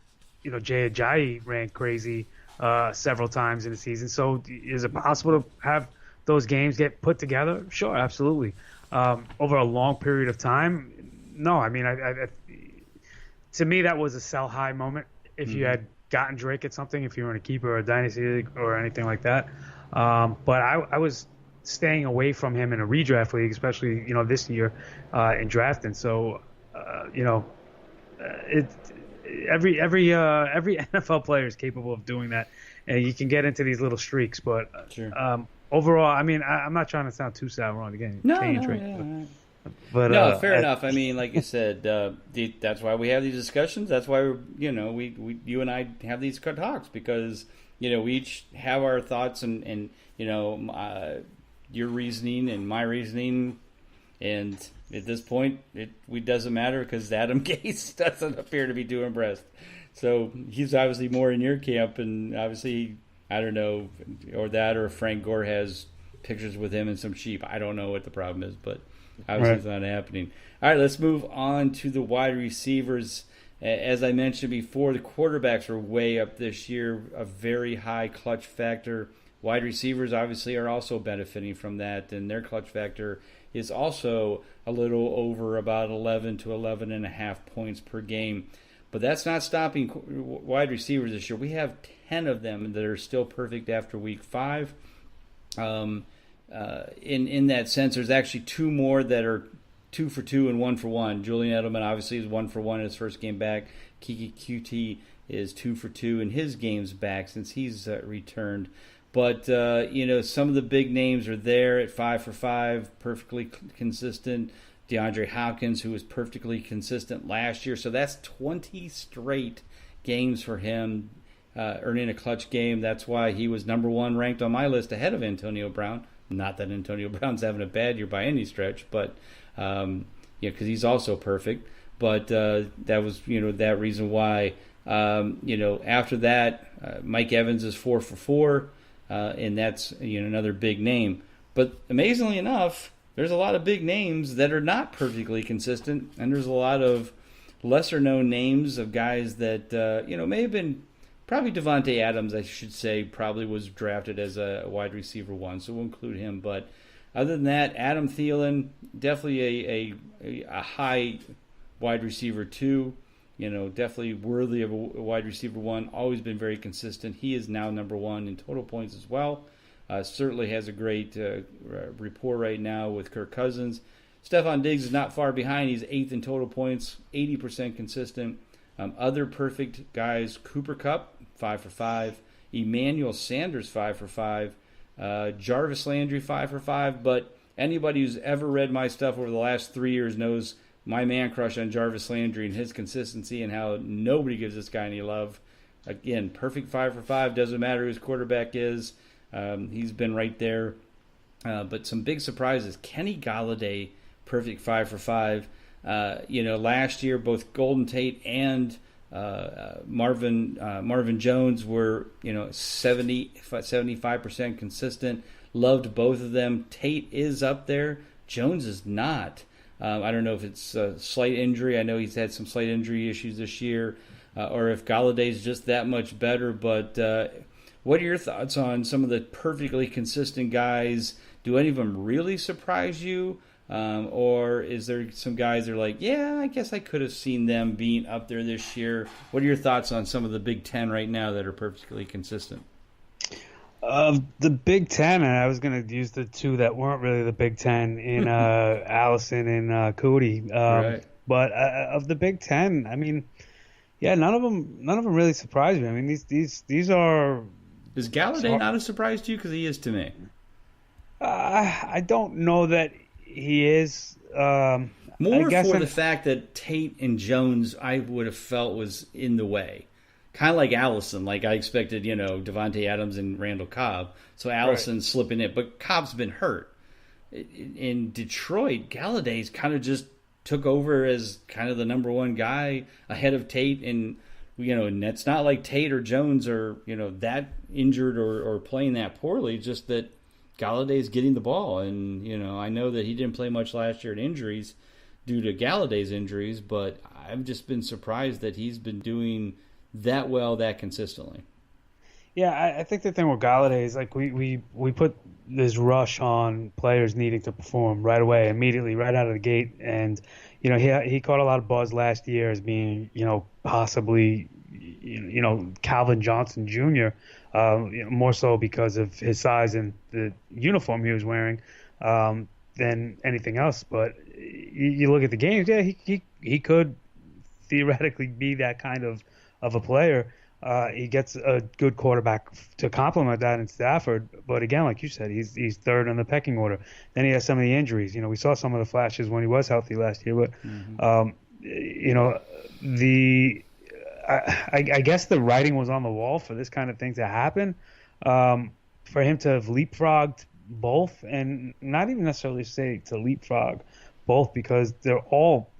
Jay Ajayi ran crazy several times in the season. So is it possible to have those games get put together? Sure, absolutely. Over a long period of time, no. I mean, to me, that was a sell high moment. If you had gotten Drake at something, if you were in a keeper or a dynasty league or anything like that. But I was staying away from him in a redraft league, especially this year in drafting. So every NFL player is capable of doing that, and you can get into these little streaks. But sure. Overall, I mean, I'm not trying to sound too sour on the game. But no, fair enough. I mean, like you said, that's why we have these discussions. That's why we you and I have these talks, because we each have our thoughts and your reasoning and my reasoning, and at this point it doesn't matter because Adam Gase doesn't appear to be too impressed. So he's obviously more in your camp, and obviously I don't know, or Frank Gore has pictures with him and some sheep. I don't know what the problem is, but obviously it's not happening. All right, let's move on to the wide receivers. As I mentioned before, the quarterbacks are way up this year, a very high clutch factor. Wide receivers obviously are also benefiting from that, and their clutch factor is also a little over about 11 to 11.5 points per game. But that's not stopping wide receivers this year. We have 10 of them that are still perfect after week 5. In that sense, there's actually 2 more that are 2 for 2 and 1 for 1. Julian Edelman obviously is 1 for 1 in his first game back. Kiki QT is 2 for 2 in his games back since he's returned. But, some of the big names are there at 5 for 5, perfectly consistent. DeAndre Hopkins, who was perfectly consistent last year. So that's 20 straight games for him, earning a clutch game. That's why he was number 1 ranked on my list ahead of Antonio Brown. Not that Antonio Brown's having a bad year by any stretch, but because he's also perfect. But that was, that reason why. After that, Mike Evans is 4 for 4. And that's another big name. But amazingly enough, there's a lot of big names that are not perfectly consistent, and there's a lot of lesser-known names of guys that may have been probably Devontae Adams, I should say, probably was drafted as a wide receiver 1, so we'll include him. But other than that, Adam Thielen, definitely a high wide receiver 2. Definitely worthy of a wide receiver 1. Always been very consistent. He is now number 1 in total points as well. Certainly has a great rapport right now with Kirk Cousins. Stephon Diggs is not far behind. He's 8th in total points, 80% consistent. Other perfect guys, Cooper Kupp, 5 for 5. Emmanuel Sanders, 5 for 5. Jarvis Landry, 5 for 5. But anybody who's ever read my stuff over the last 3 years knows my man crush on Jarvis Landry and his consistency and how nobody gives this guy any love. Again, perfect 5 for 5. Doesn't matter who his quarterback is. He's been right there. But some big surprises. Kenny Golladay, perfect 5 for 5. Last year, both Golden Tate and Marvin Jones were 75% consistent. Loved both of them. Tate is up there. Jones is not. I don't know if it's a slight injury. I know he's had some slight injury issues this year, or if Galladay's just that much better. But what are your thoughts on some of the perfectly consistent guys? Do any of them really surprise you? Or is there some guys that are like, yeah, I guess I could have seen them being up there this year? What are your thoughts on some of the Big Ten right now that are perfectly consistent? The Big Ten, and I was going to use the 2 that weren't really the Big Ten in Allison and Cody. Right. But of the Big Ten, I mean, yeah, none of them really surprised me. I mean, these are. Is Galladay not a surprise to you? Because he is to me. I don't know that he is. More for the fact that Tate and Jones, I would have felt was in the way. Kind of like Allison. Like I expected, Devontae Adams and Randall Cobb. So Allison's slipping in. But Cobb's been hurt. In Detroit, Galladay's kind of just took over as kind of the number 1 guy ahead of Tate. And, and that's not like Tate or Jones are, that injured or playing that poorly. Just that Galladay's getting the ball. And, I know that he didn't play much last year in injuries due to Galladay's injuries. But I've just been surprised that he's been doing that well, that consistently. Yeah, I think the thing with Galladay is like we put this rush on players needing to perform right away, immediately, right out of the gate, and he caught a lot of buzz last year as being possibly Calvin Johnson Jr. More so because of his size and the uniform he was wearing than anything else. But you look at the games, yeah, he could theoretically be that kind of a player. He gets a good quarterback to complement that in Stafford. But again, like you said, he's 3rd in the pecking order. Then he has some of the injuries. We saw some of the flashes when he was healthy last year. But, I guess the writing was on the wall for this kind of thing to happen. For him to have leapfrogged both, and not even necessarily say to leapfrog both, because they're all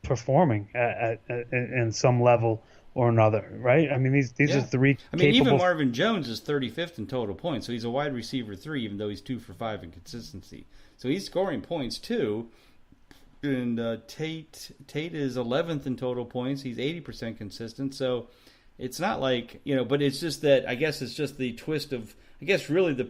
performing at in some level or another, right? I mean, these are 3 capable. I mean, even Marvin Jones is 35th in total points, so he's a wide receiver 3, even though he's 2 for 5 in consistency. So he's scoring points too. And Tate is 11th in total points. He's 80% consistent. So it's not like, but it's just that, I guess it's just the twist of, I guess really the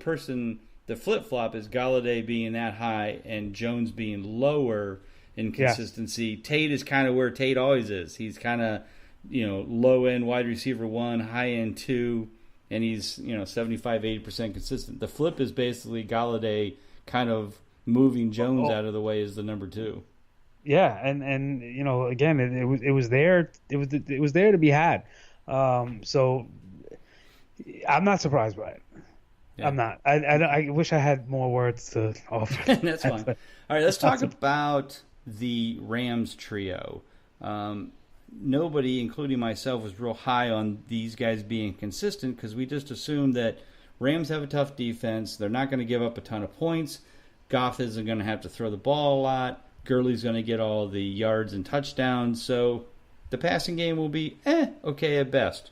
flip-flop is Galladay being that high and Jones being lower in consistency. Yeah. Tate is kind of where Tate always is. He's kind of, low-end wide receiver 1, high-end 2, and he's, 75-80% consistent. The flip is basically Galladay kind of moving Jones out of the way as the number 2. Yeah, and again, it was there. It was there to be had. So I'm not surprised by it. Yeah. I'm not. I wish I had more words to offer. That's fine. All right, let's talk about the Rams trio. Nobody, including myself, was real high on these guys being consistent because we just assumed that Rams have a tough defense. They're not going to give up a ton of points. Goff isn't going to have to throw the ball a lot. Gurley's going to get all the yards and touchdowns. So the passing game will be okay at best.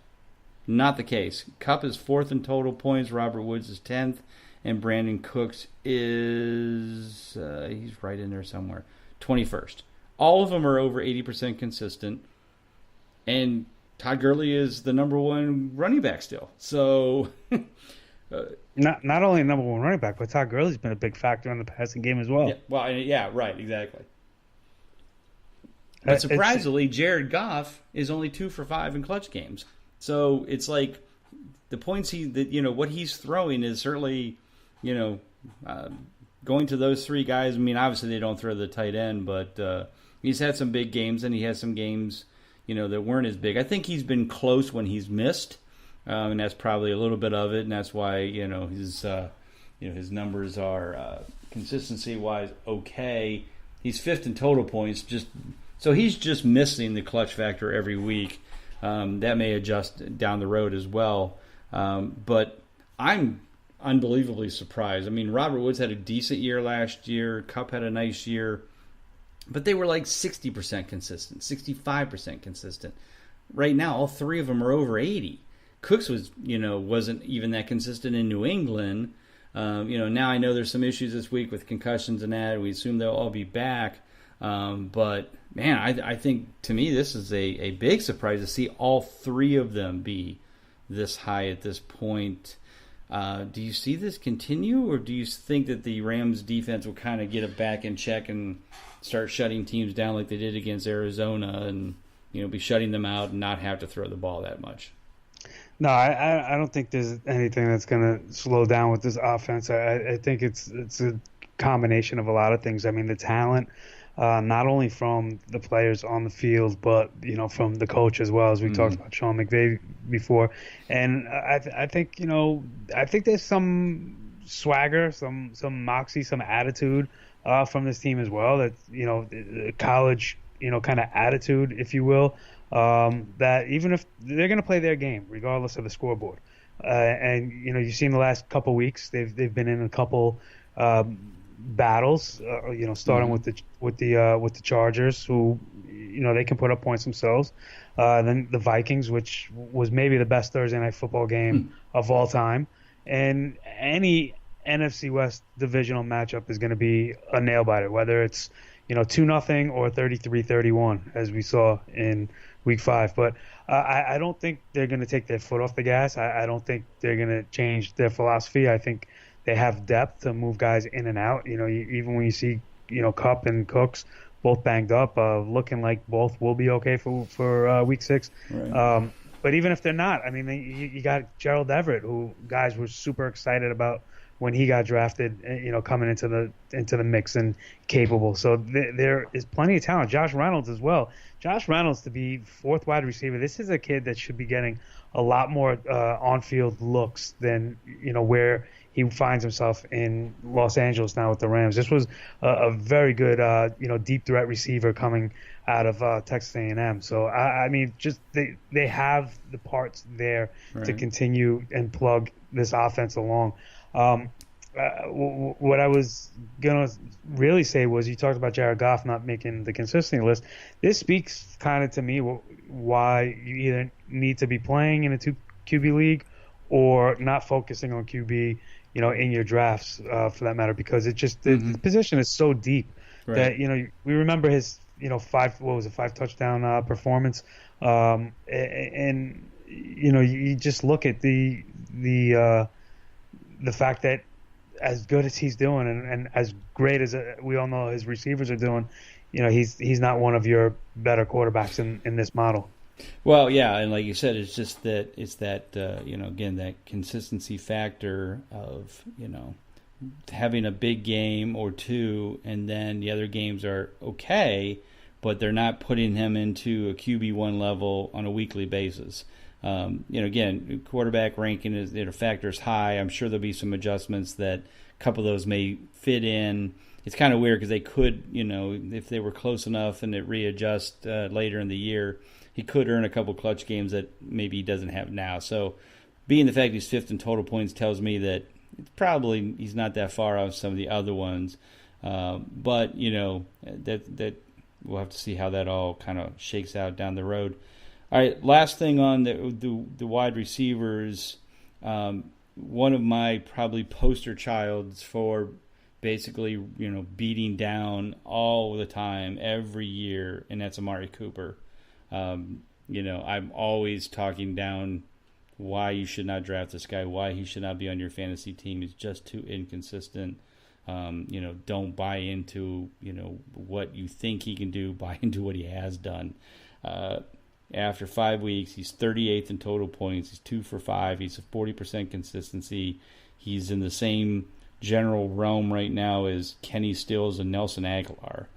Not the case. Kupp is 4th in total points. Robert Woods is 10th. And Brandon Cooks is, he's right in there somewhere, 21st. All of them are over 80% consistent. And Todd Gurley is the number 1 running back still. So not only number 1 running back, but Todd Gurley's been a big factor in the passing game as well. Yeah, well, yeah, right, exactly. But surprisingly, Jared Goff is only 2 for 5 in clutch games. So it's like the points what he's throwing is certainly, going to those 3 guys. I mean, obviously they don't throw the tight end, but he's had some big games and he has some games, that weren't as big. I think he's been close when he's missed, and that's probably a little bit of it, and that's why his numbers are consistency wise okay. He's 5th in total points, so he's just missing the clutch factor every week. That may adjust down the road as well. But I'm unbelievably surprised. I mean, Robert Woods had a decent year last year. Kupp had a nice year. But they were like 60% consistent, 65% consistent. Right now, all 3 of them are over 80. Cooks wasn't even that consistent in New England. Now I know there's some issues this week with concussions and that. We assume they'll all be back. But man, I think to me this is a big surprise to see all 3 of them be this high at this point. Do you see this continue, or do you think that the Rams defense will kind of get it back in check and start shutting teams down like they did against Arizona and be shutting them out and not have to throw the ball that much? No, I don't think there's anything that's going to slow down with this offense. I think it's a combination of a lot of things. I mean, the talent, not only from the players on the field, but from the coach as well, as we talked about Sean McVay before. And I think there's some swagger, some moxie, some attitude from this team as well. That college kind of attitude, if you will. That even if they're going to play their game, regardless of the scoreboard, and you've seen the last couple weeks they've been in a couple battles, starting with the Chargers, who they can put up points themselves. Then the Vikings, which was maybe the best Thursday night football game of all time, and any NFC West divisional matchup is going to be a nail biter, whether it's 2-0 or 33-31, as we saw in Week 5. But I don't think they're going to take their foot off the gas. I don't think they're going to change their philosophy. I think they have depth to move guys in and out. Even when you see Kupp and Cooks both banged up, looking like both will be okay for Week 6. Right. But even if they're not, I mean, you got Gerald Everett, who guys were super excited about when he got drafted, coming into the mix and capable. So there is plenty of talent. Josh Reynolds as well. Josh Reynolds to be 4th wide receiver. This is a kid that should be getting a lot more on-field looks than where he finds himself in Los Angeles now with the Rams. This was a very good deep threat receiver coming out of Texas A&M. So I mean, just they have the parts there to continue and plug this offense along. What I was going to really say was, you talked about Jared Goff not making the consistency list. This speaks kind of to me why you either need to be playing in a 2 QB league or not focusing on QB, in your drafts, for that matter, because it just, the position is so deep that, we remember his, 5 touchdown performance. And you just look at the fact that as good as he's doing and as great as we all know his receivers are doing, he's not one of your better quarterbacks in this model. Well, yeah, and like you said, it's just that again, that consistency factor of having a big game or two, and then the other games are okay, but they're not putting him into a QB1 level on a weekly basis. Again, quarterback ranking is factors high. I'm sure there'll be some adjustments that a couple of those may fit in. It's kind of weird because they could, if they were close enough and it readjust later in the year, he could earn a couple clutch games that maybe he doesn't have now. So being the fact he's fifth in total points tells me that probably he's not that far off some of the other ones. But, that we'll have to see how that all kind of shakes out down the road. All right, last thing on the wide receivers. One of my probably poster childs for basically, beating down all the time, every year, and that's Amari Cooper. I'm always talking down why you should not draft this guy, why he should not be on your fantasy team. He's just too inconsistent. Don't buy into, what you think he can do, buy into what he has done. After 5 weeks, he's 38th in total points. He's 2 for 5. He's a 40% consistency. He's in the same general realm right now as Kenny Stills and Nelson Aguilar.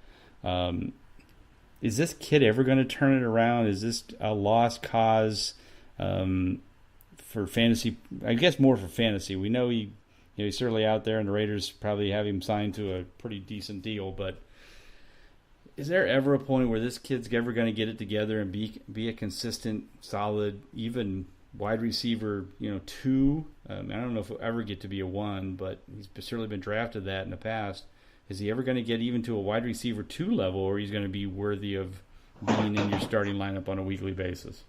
Is this kid ever going to turn it around? Is this a lost cause for fantasy? I guess more for fantasy. We know he's certainly out there, and the Raiders probably have him signed to a pretty decent deal. But is there ever a point where this kid's ever going to get it together and be a consistent, solid, even wide receiver, 2? I don't know if he'll ever get to be a 1, but he's certainly been drafted that in the past. Is he ever going to get even to a wide receiver 2 level, or he's going to be worthy of being in your starting lineup on a weekly basis?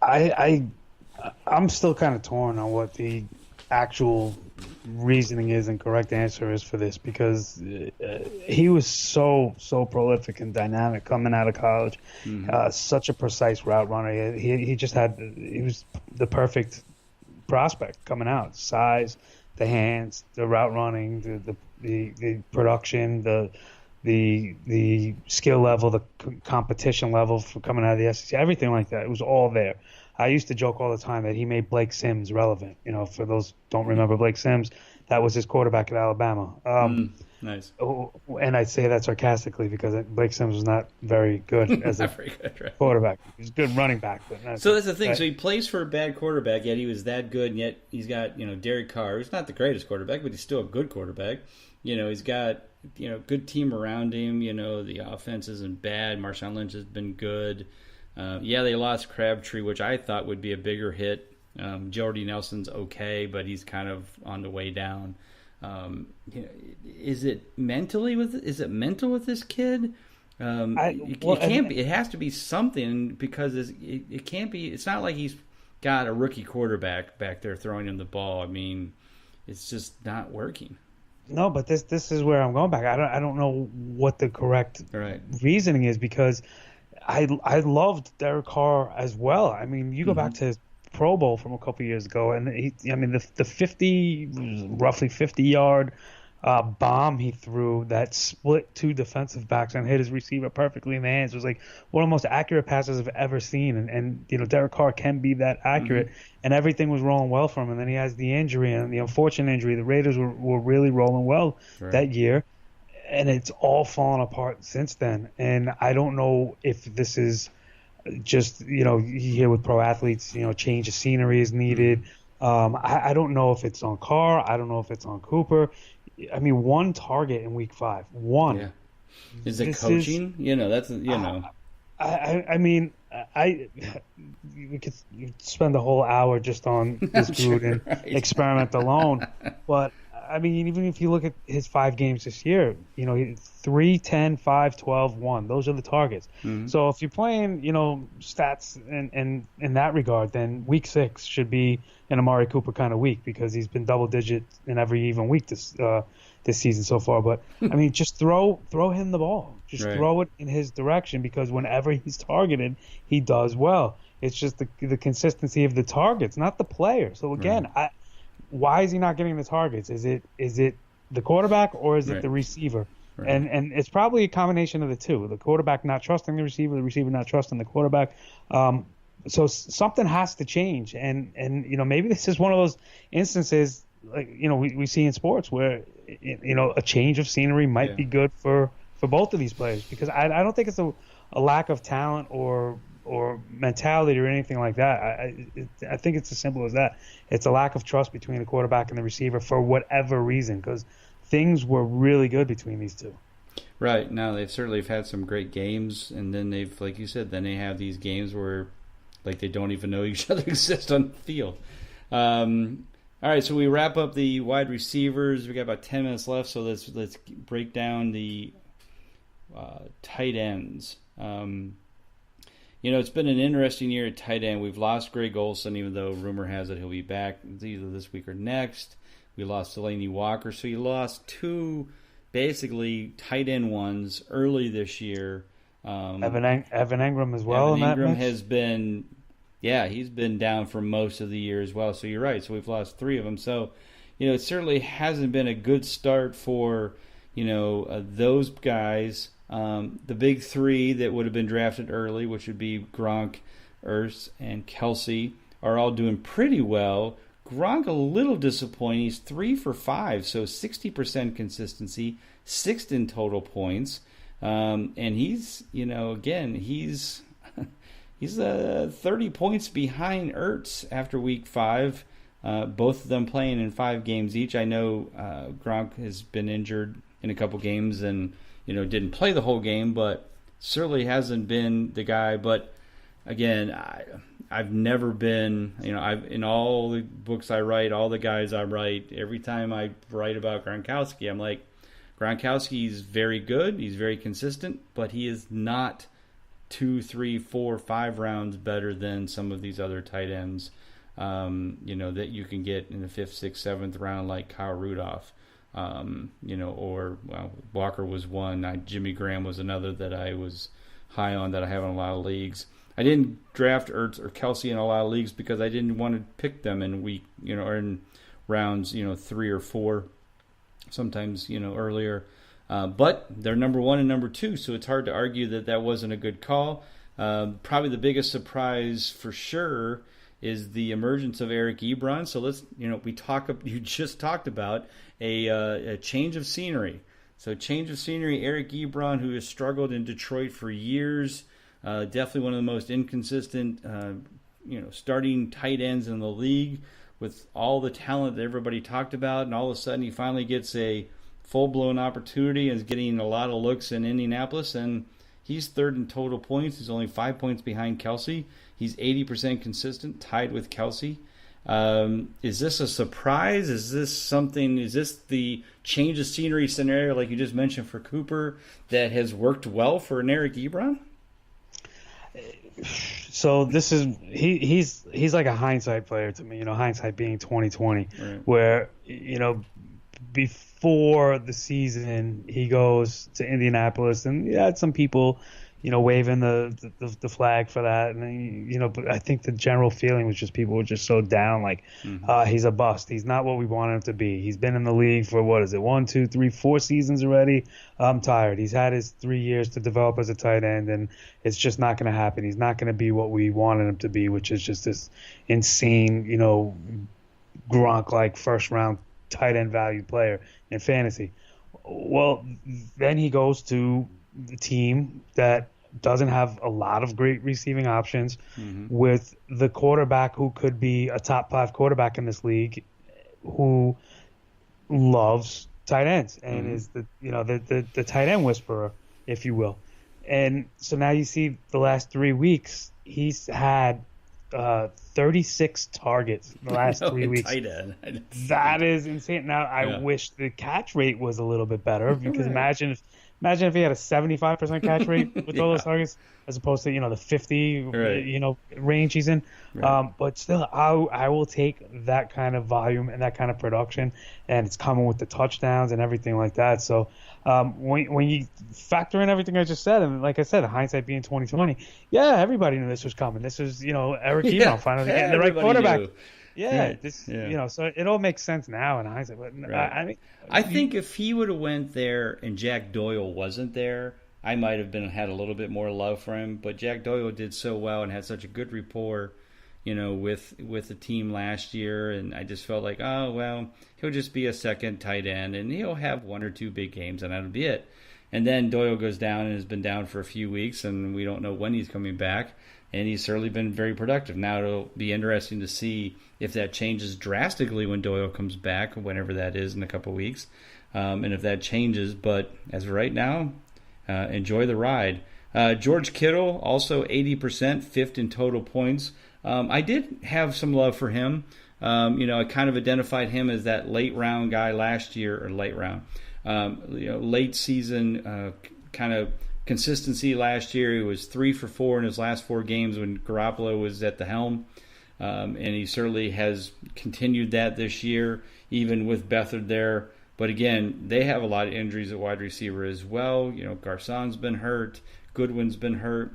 I'm still kind of torn on what the actual reasoning is and correct answer is for this, because he was so prolific and dynamic coming out of college. Such a precise route runner. He was the perfect prospect coming out. Size, the hands, the route running, the production, the skill level, the competition level for coming out of the SEC, everything like that. It was all there. I used to joke all the time that he made Blake Sims relevant. For those who don't remember Blake Sims, that was his quarterback at Alabama. Nice. And I say that sarcastically because Blake Sims was not very good as a quarterback. He was a good running back. So that's the thing. So he plays for a bad quarterback, yet he was that good, and yet he's got, Derek Carr, who's not the greatest quarterback, but he's still a good quarterback. He's got, good team around him. The offense isn't bad. Marshawn Lynch has been good. They lost Crabtree, which I thought would be a bigger hit. Jordy Nelson's okay, but he's kind of on the way down. Is it mental with this kid? It has to be something, because it can't be. It's not like he's got a rookie quarterback back there throwing him the ball. I mean, it's just not working. No, but this is where I'm going back. I don't know what the correct reasoning is, because I loved Derek Carr as well. I mean, you go back to his Pro Bowl from a couple years ago, and the roughly 50-yard bomb he threw that split 2 defensive backs and hit his receiver perfectly in the hands was like one of the most accurate passes I've ever seen. And Derek Carr can be that accurate, and everything was rolling well for him. And then he has the injury, and the unfortunate injury. The Raiders were really rolling well that year, and it's all fallen apart since then. And I don't know if this is just, you hear with pro athletes, change of scenery is needed. I don't know if it's on Carr. I don't know if it's on Cooper. I mean, 1 target in week 5. 1. Yeah. Is it coaching? I mean, we could spend a whole hour just on this dude and experiment alone. But I mean, even if you look at his 5 games this year, 3, 10, 5, 12, 1. Those are the targets. So if you're playing, stats and in that regard, then week 6 should be an Amari Cooper kind of week, because he's been double digit in every even week this season so far. But I mean, just throw him the ball. Just throw it in his direction, because whenever he's targeted, he does well. It's just the consistency of the targets, not the player. So again, why is he not getting the targets? Is it the quarterback or is it the receiver? Right. And it's probably a combination of the two. The quarterback not trusting the receiver not trusting the quarterback. So something has to change. And maybe this is one of those instances like we see in sports where a change of scenery might be good for both of these players, because I don't think it's a lack of talent or mentality or anything like that. I think it's as simple as that. It's a lack of trust between the quarterback and the receiver for whatever reason, because things were really good between these two. Right. Now, they've certainly had some great games, and then they've, like you said, then they have these games where like they don't even know each other exist on the field. All right, so we wrap up the wide receivers. We got about 10 minutes left, so let's break down the tight ends. It's been an interesting year at tight end. We've lost Greg Olsen, even though rumor has it he'll be back either this week or next. We lost Delaney Walker, so you lost two basically tight end ones early this year. Evan Engram as well. Evan Engram has been, he's been down for most of the year as well. So you're right. So we've lost three of them. So, it certainly hasn't been a good start for, those guys. The big three that would have been drafted early, which would be Gronk, Ertz, and Kelsey, are all doing pretty well. Gronk a little disappointing. He's 3 for 5, so 60% consistency, 6th in total points. And he's, he's 30 points behind Ertz after week 5. Both of them playing in 5 games each. I know Gronk has been injured in a couple games and didn't play the whole game, but certainly hasn't been the guy. But again, I've never been, in all the books I write, all the guys I write, every time I write about Gronkowski, I'm like, Gronkowski's very good, he's very consistent, but he is not 2, 3, 4, 5 rounds better than some of these other tight ends, that you can get in the 5th, 6th, 7th round, like Kyle Rudolph. Walker was one. Jimmy Graham was another that I was high on, that I have in a lot of leagues. I didn't draft Ertz or Kelsey in a lot of leagues because I didn't want to pick them in week, or in rounds, 3 or 4, sometimes, earlier. But they're number 1 and number 2, so it's hard to argue that wasn't a good call. Probably the biggest surprise for sure is the emergence of Eric Ebron. So let's, you just talked about a change of scenery. So change of scenery, Eric Ebron, who has struggled in Detroit for years, definitely one of the most inconsistent, starting tight ends in the league with all the talent that everybody talked about, and all of a sudden he finally gets a full-blown opportunity and is getting a lot of looks in Indianapolis, and he's 3rd in total points. He's only 5 points behind Kelsey. He's 80% consistent, tied with Kelsey. Is this a surprise? Is this the change of scenery scenario, like you just mentioned for Cooper, that has worked well for an Eric Ebron? So this is he's like a hindsight player to me, hindsight being 2020, right. Where before the season he goes to Indianapolis, and you had some people waving the flag for that, and but I think the general feeling was just people were just so down, like he's a bust. He's not what we want him to be. He's been in the league for 1, 2, 3, 4 seasons already. I'm tired. He's had his 3 years to develop as a tight end, and it's just not going to happen. He's not going to be what we wanted him to be, which is just this insane, Gronk-like first-round tight end value player in fantasy. Well, then he goes to the team that doesn't have a lot of great receiving options, with the quarterback who could be a top 5 quarterback in this league, who loves tight ends and is the tight end whisperer, if you will. And so now you see the last 3 weeks he's had 36 targets in the last 3 weeks. Tight end. That is insane. Now I wish the catch rate was a little bit better, because imagine Imagine if he had a 75% catch rate with all those targets, as opposed to the 50 range he's in. Right. But still, I will take that kind of volume and that kind of production, and it's coming with the touchdowns and everything like that. So when you factor in everything I just said, and like I said, hindsight being 2020, yeah, everybody knew this was coming. This was Eric Ebron finally getting the right quarterback. Knew. Yeah, so it all makes sense now in hindsight. But right. I think if he would have went there and Jack Doyle wasn't there, I might have had a little bit more love for him. But Jack Doyle did so well and had such a good rapport, with the team last year, and I just felt like, oh well, he'll just be a second tight end and he'll have one or two big games and that'll be it. And then Doyle goes down and has been down for a few weeks, and we don't know when he's coming back. And he's certainly been very productive. Now it'll be interesting to see if that changes drastically when Doyle comes back, whenever that is in a couple of weeks, and if that changes. But as of right now, enjoy the ride. George Kittle, also 80%, fifth in total points. I did have some love for him. I kind of identified him as that late round guy last year, or late season kind of consistency last year. He was 3 for 4 in his last 4 games when Garoppolo was at the helm, and he certainly has continued that this year, even with Beathard there. But again, they have a lot of injuries at wide receiver as well. Garcon's been hurt, Goodwin's been hurt.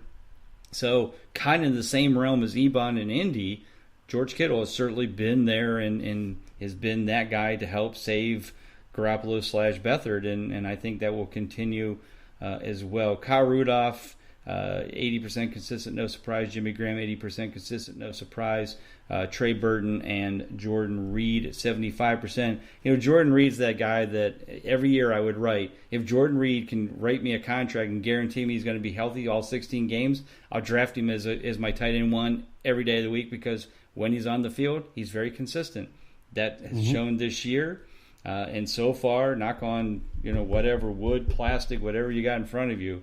So kind of in the same realm as Ebron and Indy, George Kittle has certainly been there and has been that guy to help save Garoppolo / Beathard, and I think that will continue as well. Kyle Rudolph, 80% consistent, no surprise. Jimmy Graham, 80% consistent, no surprise. Trey Burton and Jordan Reed at 75%. Jordan Reed's that guy that every year I would write. If Jordan Reed can write me a contract and guarantee me he's going to be healthy all 16 games, I'll draft him as my tight end 1 every day of the week, because when he's on the field, he's very consistent. That has shown this year. And so far, knock on, whatever, wood, plastic, whatever you got in front of you,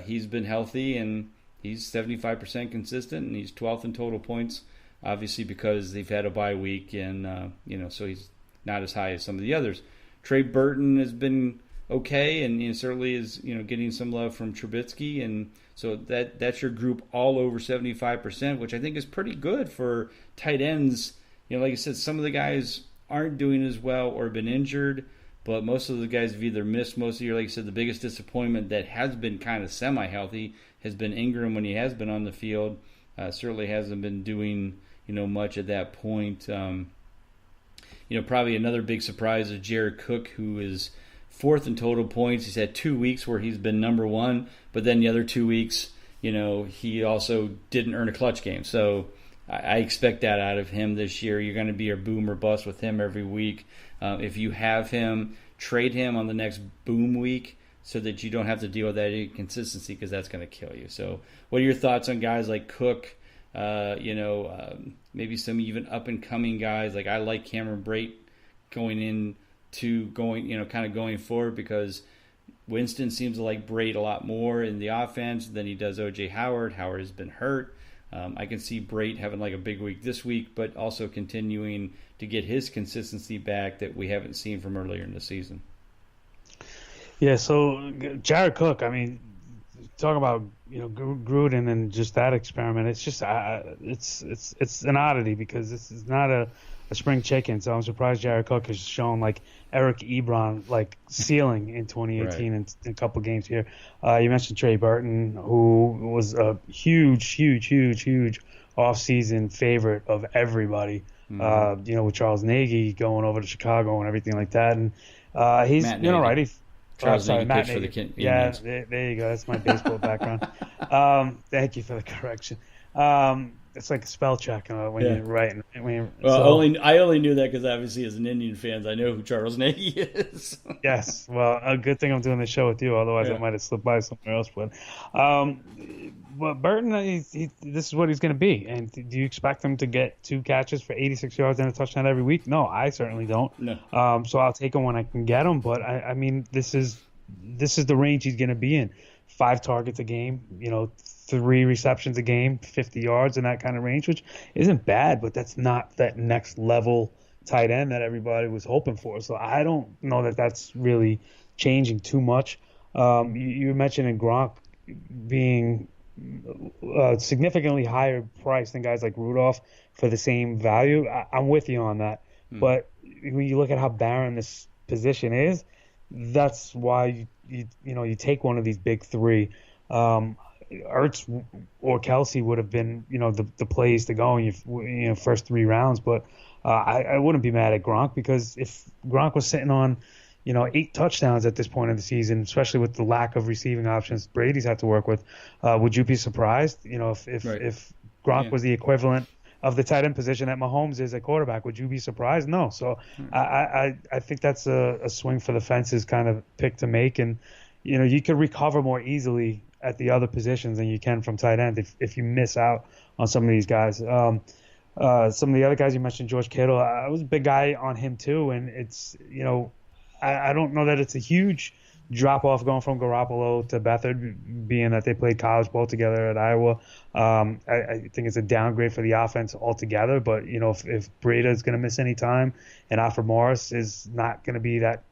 he's been healthy, and he's 75% consistent, and he's 12th in total points, obviously because they've had a bye week, and, so he's not as high as some of the others. Trey Burton has been okay, and certainly is, getting some love from Trubisky, and so that's your group all over 75%, which I think is pretty good for tight ends. Like I said, some of the guys aren't doing as well or been injured, but most of the guys have either missed most of the year. Like I said, the biggest disappointment that has been kind of semi-healthy has been Ingram when he has been on the field. Certainly hasn't been doing much at that point. Probably another big surprise is Jared Cook, who is 4th in total points. He's had 2 weeks where he's been number 1, but then the other 2 weeks, he also didn't earn a clutch game. So I expect that out of him this year. You're going to be a boom or bust with him every week. If you have him, trade him on the next boom week so that you don't have to deal with that inconsistency, because that's going to kill you. So what are your thoughts on guys like Cook? Maybe some even up-and-coming guys. Like I like Cameron Brate going forward, because Winston seems to like Brate a lot more in the offense than he does O.J. Howard. Howard has been hurt. I can see Brate having like a big week this week, but also continuing to get his consistency back that we haven't seen from earlier in the season. Yeah, so Jared Cook, I mean, talk about Gruden and just that experiment. It's just it's an oddity, because this is not a spring chicken. So I'm surprised Jared Cook has shown like Eric Ebron like ceiling in 2018 in a couple games here. You mentioned Trey Burton, who was a huge off-season favorite of everybody. With Charles Nagy going over to Chicago and everything like that, and he's right. Charles Nagy Matt pitched for the Nagy. Indians. There you go. That's my baseball background. Thank you for the correction. It's like a spell check when you're writing. I only knew that because obviously as an Indian fan, I know who Charles Nagy is. Yes. Well, a good thing I'm doing this show with you. Otherwise, I might have slipped by somewhere else. But Burton, this is what he's going to be. And do you expect him to get 2 catches for 86 yards and a touchdown every week? No, I certainly don't. No. So I'll take him when I can get him. But I mean, this is the range he's going to be in. 5 targets a game, 3 receptions a game, 50 yards in that kind of range, which isn't bad, but that's not that next level tight end that everybody was hoping for. So I don't know that that's really changing too much. You mentioned Gronk being significantly higher price than guys like Rudolph for the same value. I'm with you on that. But when you look at how barren this position is, that's why you take one of these big three. Ertz or Kelsey would have been the plays to go in your first 3 rounds. But I wouldn't be mad at Gronk, because if Gronk was sitting on 8 touchdowns at this point in the season, especially with the lack of receiving options Brady's had to work with, would you be surprised? If Gronk was the equivalent of the tight end position that Mahomes is at quarterback, would you be surprised? No. So I think that's a swing for the fences kind of pick to make, and you could recover more easily at the other positions than you can from tight end if you miss out on some of these guys. Some of the other guys you mentioned, George Kittle, I was a big guy on him too, and it's I don't know that it's a huge drop off going from Garoppolo to Beathard, being that they played college ball together at Iowa. I think it's a downgrade for the offense altogether. But if Breda is going to miss any time and Alfred Morris is not going to be that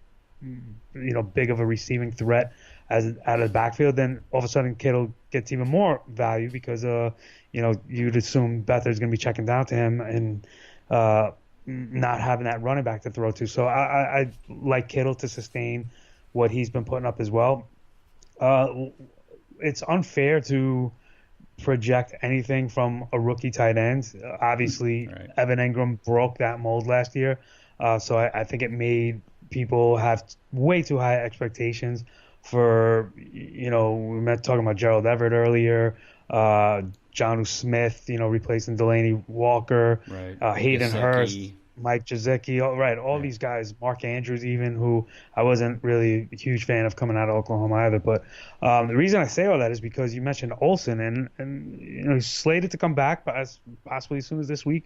big of a receiving threat as out of the backfield, then all of a sudden Kittle gets even more value, because you'd assume Beathard's going to be checking down to him and not having that running back to throw to. So I like Kittle to sustain what he's been putting up as well. It's unfair to project anything from a rookie tight end. Obviously, right. Evan Engram broke that mold last year. So I think it made people have way too high expectations for, we met talking about Gerald Everett earlier, Jonnu Smith, replacing Delaney Walker, right. Hayden Hurst, Mike Gesicki, all these guys, Mark Andrews even, who I wasn't really a huge fan of coming out of Oklahoma either. But the reason I say all that is because you mentioned Olsen, and he's slated to come back possibly as soon as this week.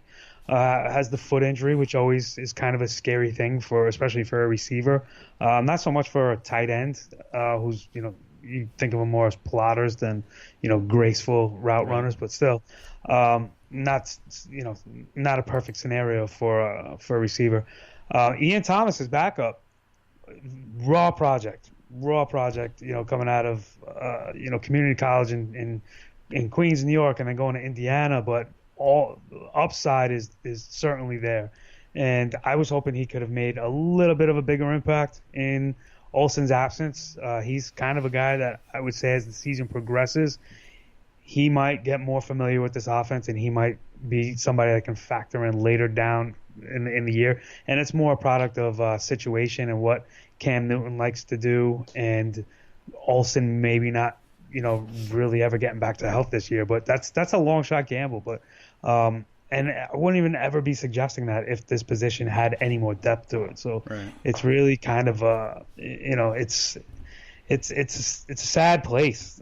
Has the foot injury, which always is kind of a scary thing especially for a receiver. Not so much for a tight end, who's you think of them more as plotters than graceful route runners, but still. Not a perfect scenario for a receiver. Ian Thomas is backup. Raw project. Coming out of community college in Queens, New York, and then going to Indiana. But all upside is certainly there, and I was hoping he could have made a little bit of a bigger impact in Olsen's absence. He's kind of a guy that I would say as the season progresses, he might get more familiar with this offense, and he might be somebody that can factor in later down in the year. And it's more a product of situation and what Cam Newton likes to do, and Olsen maybe not, really ever getting back to health this year. But that's a long shot gamble. But and I wouldn't even ever be suggesting that if this position had any more depth to it. So It's really kind of it's a sad place.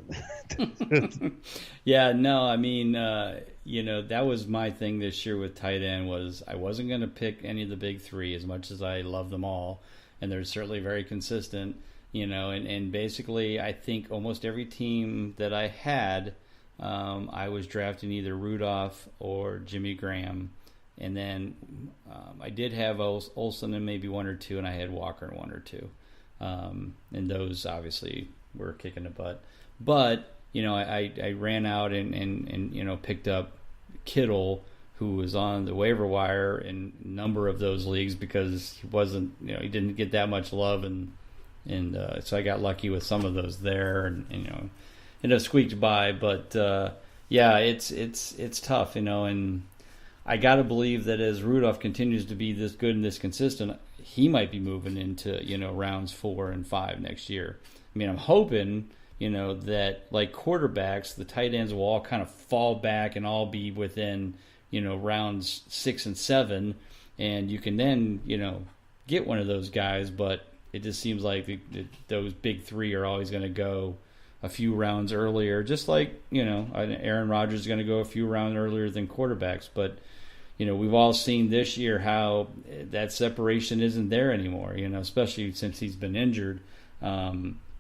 Yeah, no, I mean, that was my thing this year with tight end, was I wasn't going to pick any of the big three as much as I love them all, and they're certainly very consistent, and basically I think almost every team that I had, I was drafting either Rudolph or Jimmy Graham, and then I did have Olsen in maybe 1 or 2, and I had Walker in 1 or 2. And those obviously were kicking the butt. But, I ran out and picked up Kittle, who was on the waiver wire in a number of those leagues because he wasn't, he didn't get that much love. And so I got lucky with some of those there and ended up squeaked by. But, it's tough, and I got to believe that as Rudolph continues to be this good and this consistent, he might be moving into, rounds 4 and 5 next year. I mean, I'm hoping, that like quarterbacks, the tight ends will all kind of fall back and all be within, rounds 6 and 7. And you can then, get one of those guys. But it just seems like those big three are always going to go a few rounds earlier. Just like, Aaron Rodgers is going to go a few rounds earlier than quarterbacks. But we've all seen this year how that separation isn't there anymore, especially since he's been injured.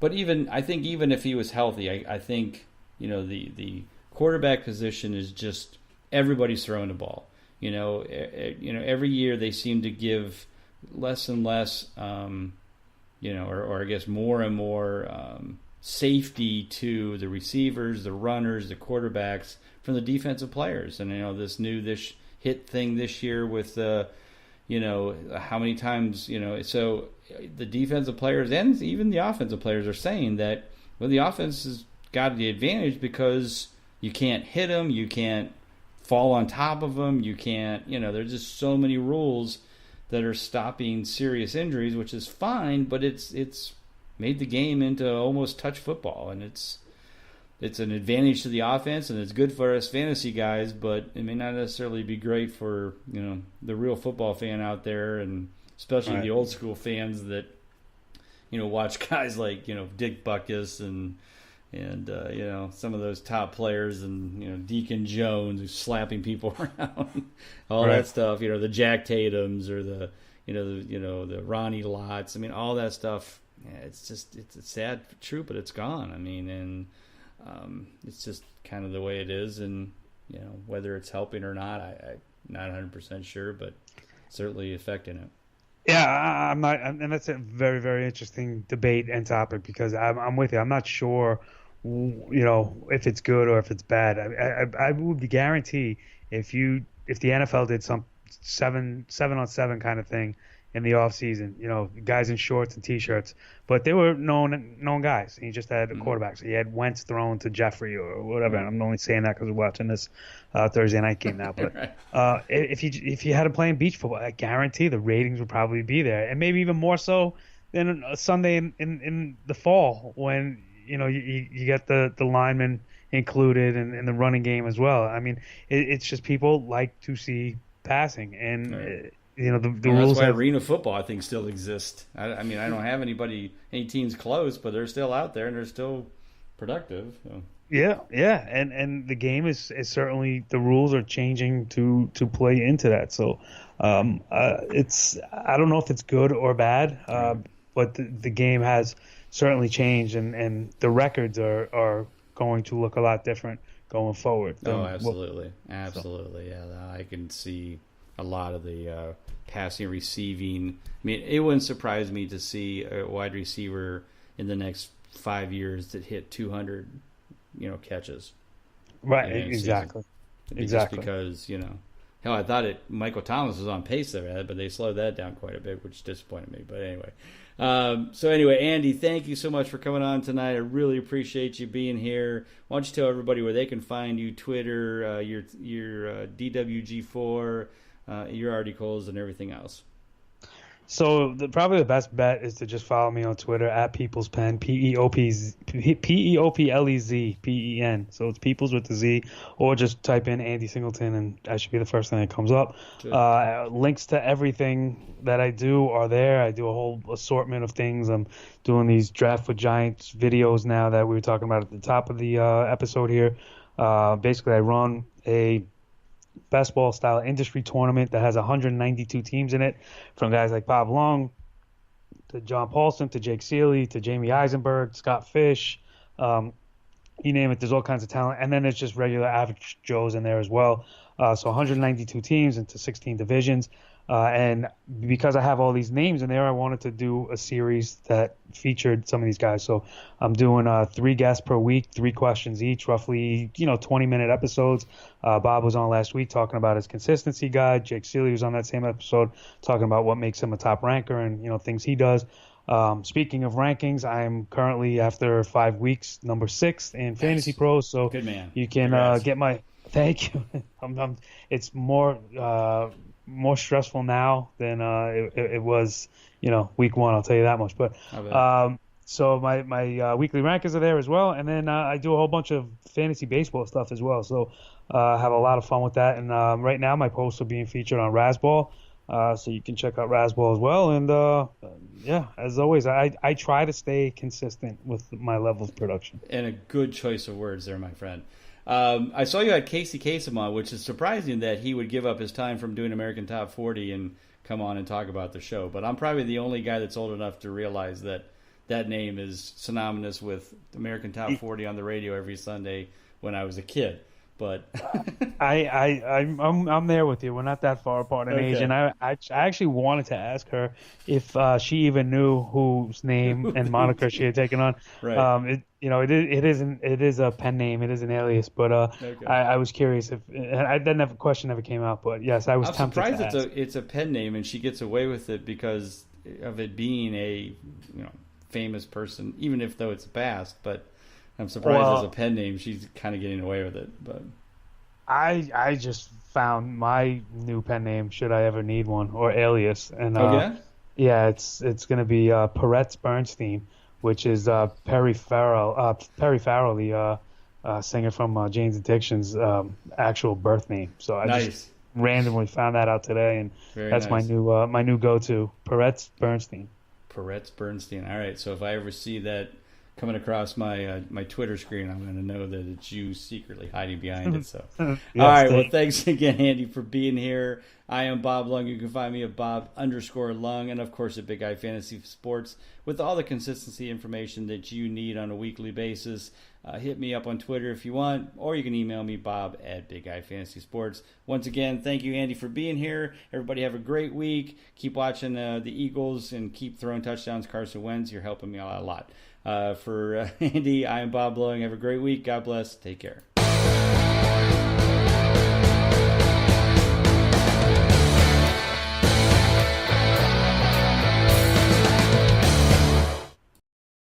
But I think even if he was healthy, I think, the quarterback position is just everybody's throwing the ball. Every year they seem to give less and less, or I guess more and more safety to the receivers, the runners, the quarterbacks from the defensive players. And this hit thing this year with how many times, so the defensive players and even the offensive players are saying that, well, the offense has got the advantage because you can't hit them, you can't fall on top of them, you can't, there's just so many rules that are stopping serious injuries, which is fine, but it's made the game into almost touch football, and it's an advantage to the offense, and it's good for us fantasy guys, but it may not necessarily be great for the real football fan out there, and especially the old school fans that watch guys like Dick Butkus and some of those top players, and Deacon Jones who's slapping people around, all that stuff. The Jack Tatums or the the Ronnie Lotts. I mean, all that stuff. Yeah, it's a sad truth, but it's gone. I mean, and it's just kind of the way it is, and whether it's helping or not, I'm not 100% sure, but certainly affecting it. Yeah, I'm not, and that's a very, very interesting debate and topic, because I'm with you. I'm not sure, if it's good or if it's bad. I would guarantee if the NFL did some 7-on-7 kind of thing in the off season, guys in shorts and t-shirts, but they were known guys. He just had a quarterback, so he had Wentz thrown to Jeffrey or whatever. And I'm only saying that because we're watching this Thursday night game now. But if you had him playing beach football, I guarantee the ratings would probably be there, and maybe even more so than a Sunday in the fall when you get the linemen included in the running game as well. I mean, it's just people like to see passing, and the rules. That's why arena football, I think, still exists. I mean, I don't have any teams close, but they're still out there and they're still productive. So. Yeah, and the game is certainly, the rules are changing to play into that. So it's, I don't know if it's good or bad, but the game has certainly changed, and the records are going to look a lot different going forward. Absolutely. Yeah, I can see a lot of the passing, receiving. I mean, it wouldn't surprise me to see a wide receiver in the next 5 years that hit 200, catches. Right, exactly. Just because, hell, I thought Michael Thomas was on pace there, but they slowed that down quite a bit, which disappointed me. But anyway. So anyway, Andy, thank you so much for coming on tonight. I really appreciate you being here. Why don't you tell everybody where they can find you, Twitter, your DWG4, your articles, and everything else. So probably the best bet is to just follow me on Twitter at People's Pen, PeopleZPen. So it's Peoples with the Z, or just type in Andy Singelton, and that should be the first thing that comes up. Links to everything that I do are there. I do a whole assortment of things. I'm doing these Draft with Giants videos now that we were talking about at the top of the episode here. Basically, I run a best ball style industry tournament that has 192 teams in it, from guys like Bob Long to John Paulson to Jake Seeley to Jamie Eisenberg, Scott Fish, you name it. There's all kinds of talent, and then there's just regular average Joes in there as well. So 192 teams into 16 divisions. And because I have all these names in there, I wanted to do a series that featured some of these guys. So I'm doing 3 guests per week, 3 questions each, roughly 20-minute episodes. Bob was on last week talking about his consistency guide. Jake Seeley was on that same episode talking about what makes him a top ranker and things he does. Speaking of rankings, I'm currently, after 5 weeks, number 6 in Fantasy Pros. So good man. You can get my thank you. It's more stressful now than it was, week 1. I'll tell you that much. But so my weekly rankings are there as well, and then I do a whole bunch of fantasy baseball stuff as well. So have a lot of fun with that. And right now my posts are being featured on Razzball, so you can check out Razzball as well. And as always, I try to stay consistent with my level of production. And a good choice of words there, my friend. I saw you had Casey Kasem on, which is surprising that he would give up his time from doing American Top 40 and come on and talk about the show. But I'm probably the only guy that's old enough to realize that name is synonymous with American Top 40 on the radio every Sunday when I was a kid. But I'm there with you. We're not that far apart in age, Okay. and I actually wanted to ask her if she even knew whose name and moniker she had taken on. Right. It is a pen name, it is an alias, but Okay. I was curious if and I didn't have a question never came out, but yes, I was I'm tempted surprised to it's ask. it's a pen name and she gets away with it because of it being a famous person, even if though it's past. But I'm surprised Well, as a pen name she's kind of getting away with it. But I just found my new pen name, should I ever need one, or alias, and yeah, yeah, it's gonna be Peretz Bernstein, which is Perry Farrell, the singer from Jane's Addiction's actual birth name. So I just nice, randomly found that out today, and very that's nice. my new go-to, Peretz Bernstein. Peretz Bernstein. All right, so if I ever see that coming across my my Twitter screen, I'm going to know that it's you secretly hiding behind it. So, Yes, all right. Well, thank- thanks again, Andy, for being here. I am Bob Lung. You can find me at Bob_Lung, and of course at Big Eye Fantasy Sports with all the consistency information that you need on a weekly basis. Hit me up on Twitter if you want, or you can email me, Bob at Big Eye Fantasy Sports. Once again, thank you, Andy, for being here. Everybody have a great week. Keep watching the Eagles and keep throwing touchdowns. Carson Wentz, you're helping me out a lot. For Andy, I am Bob Blowing. Have a great week. God bless. Take care.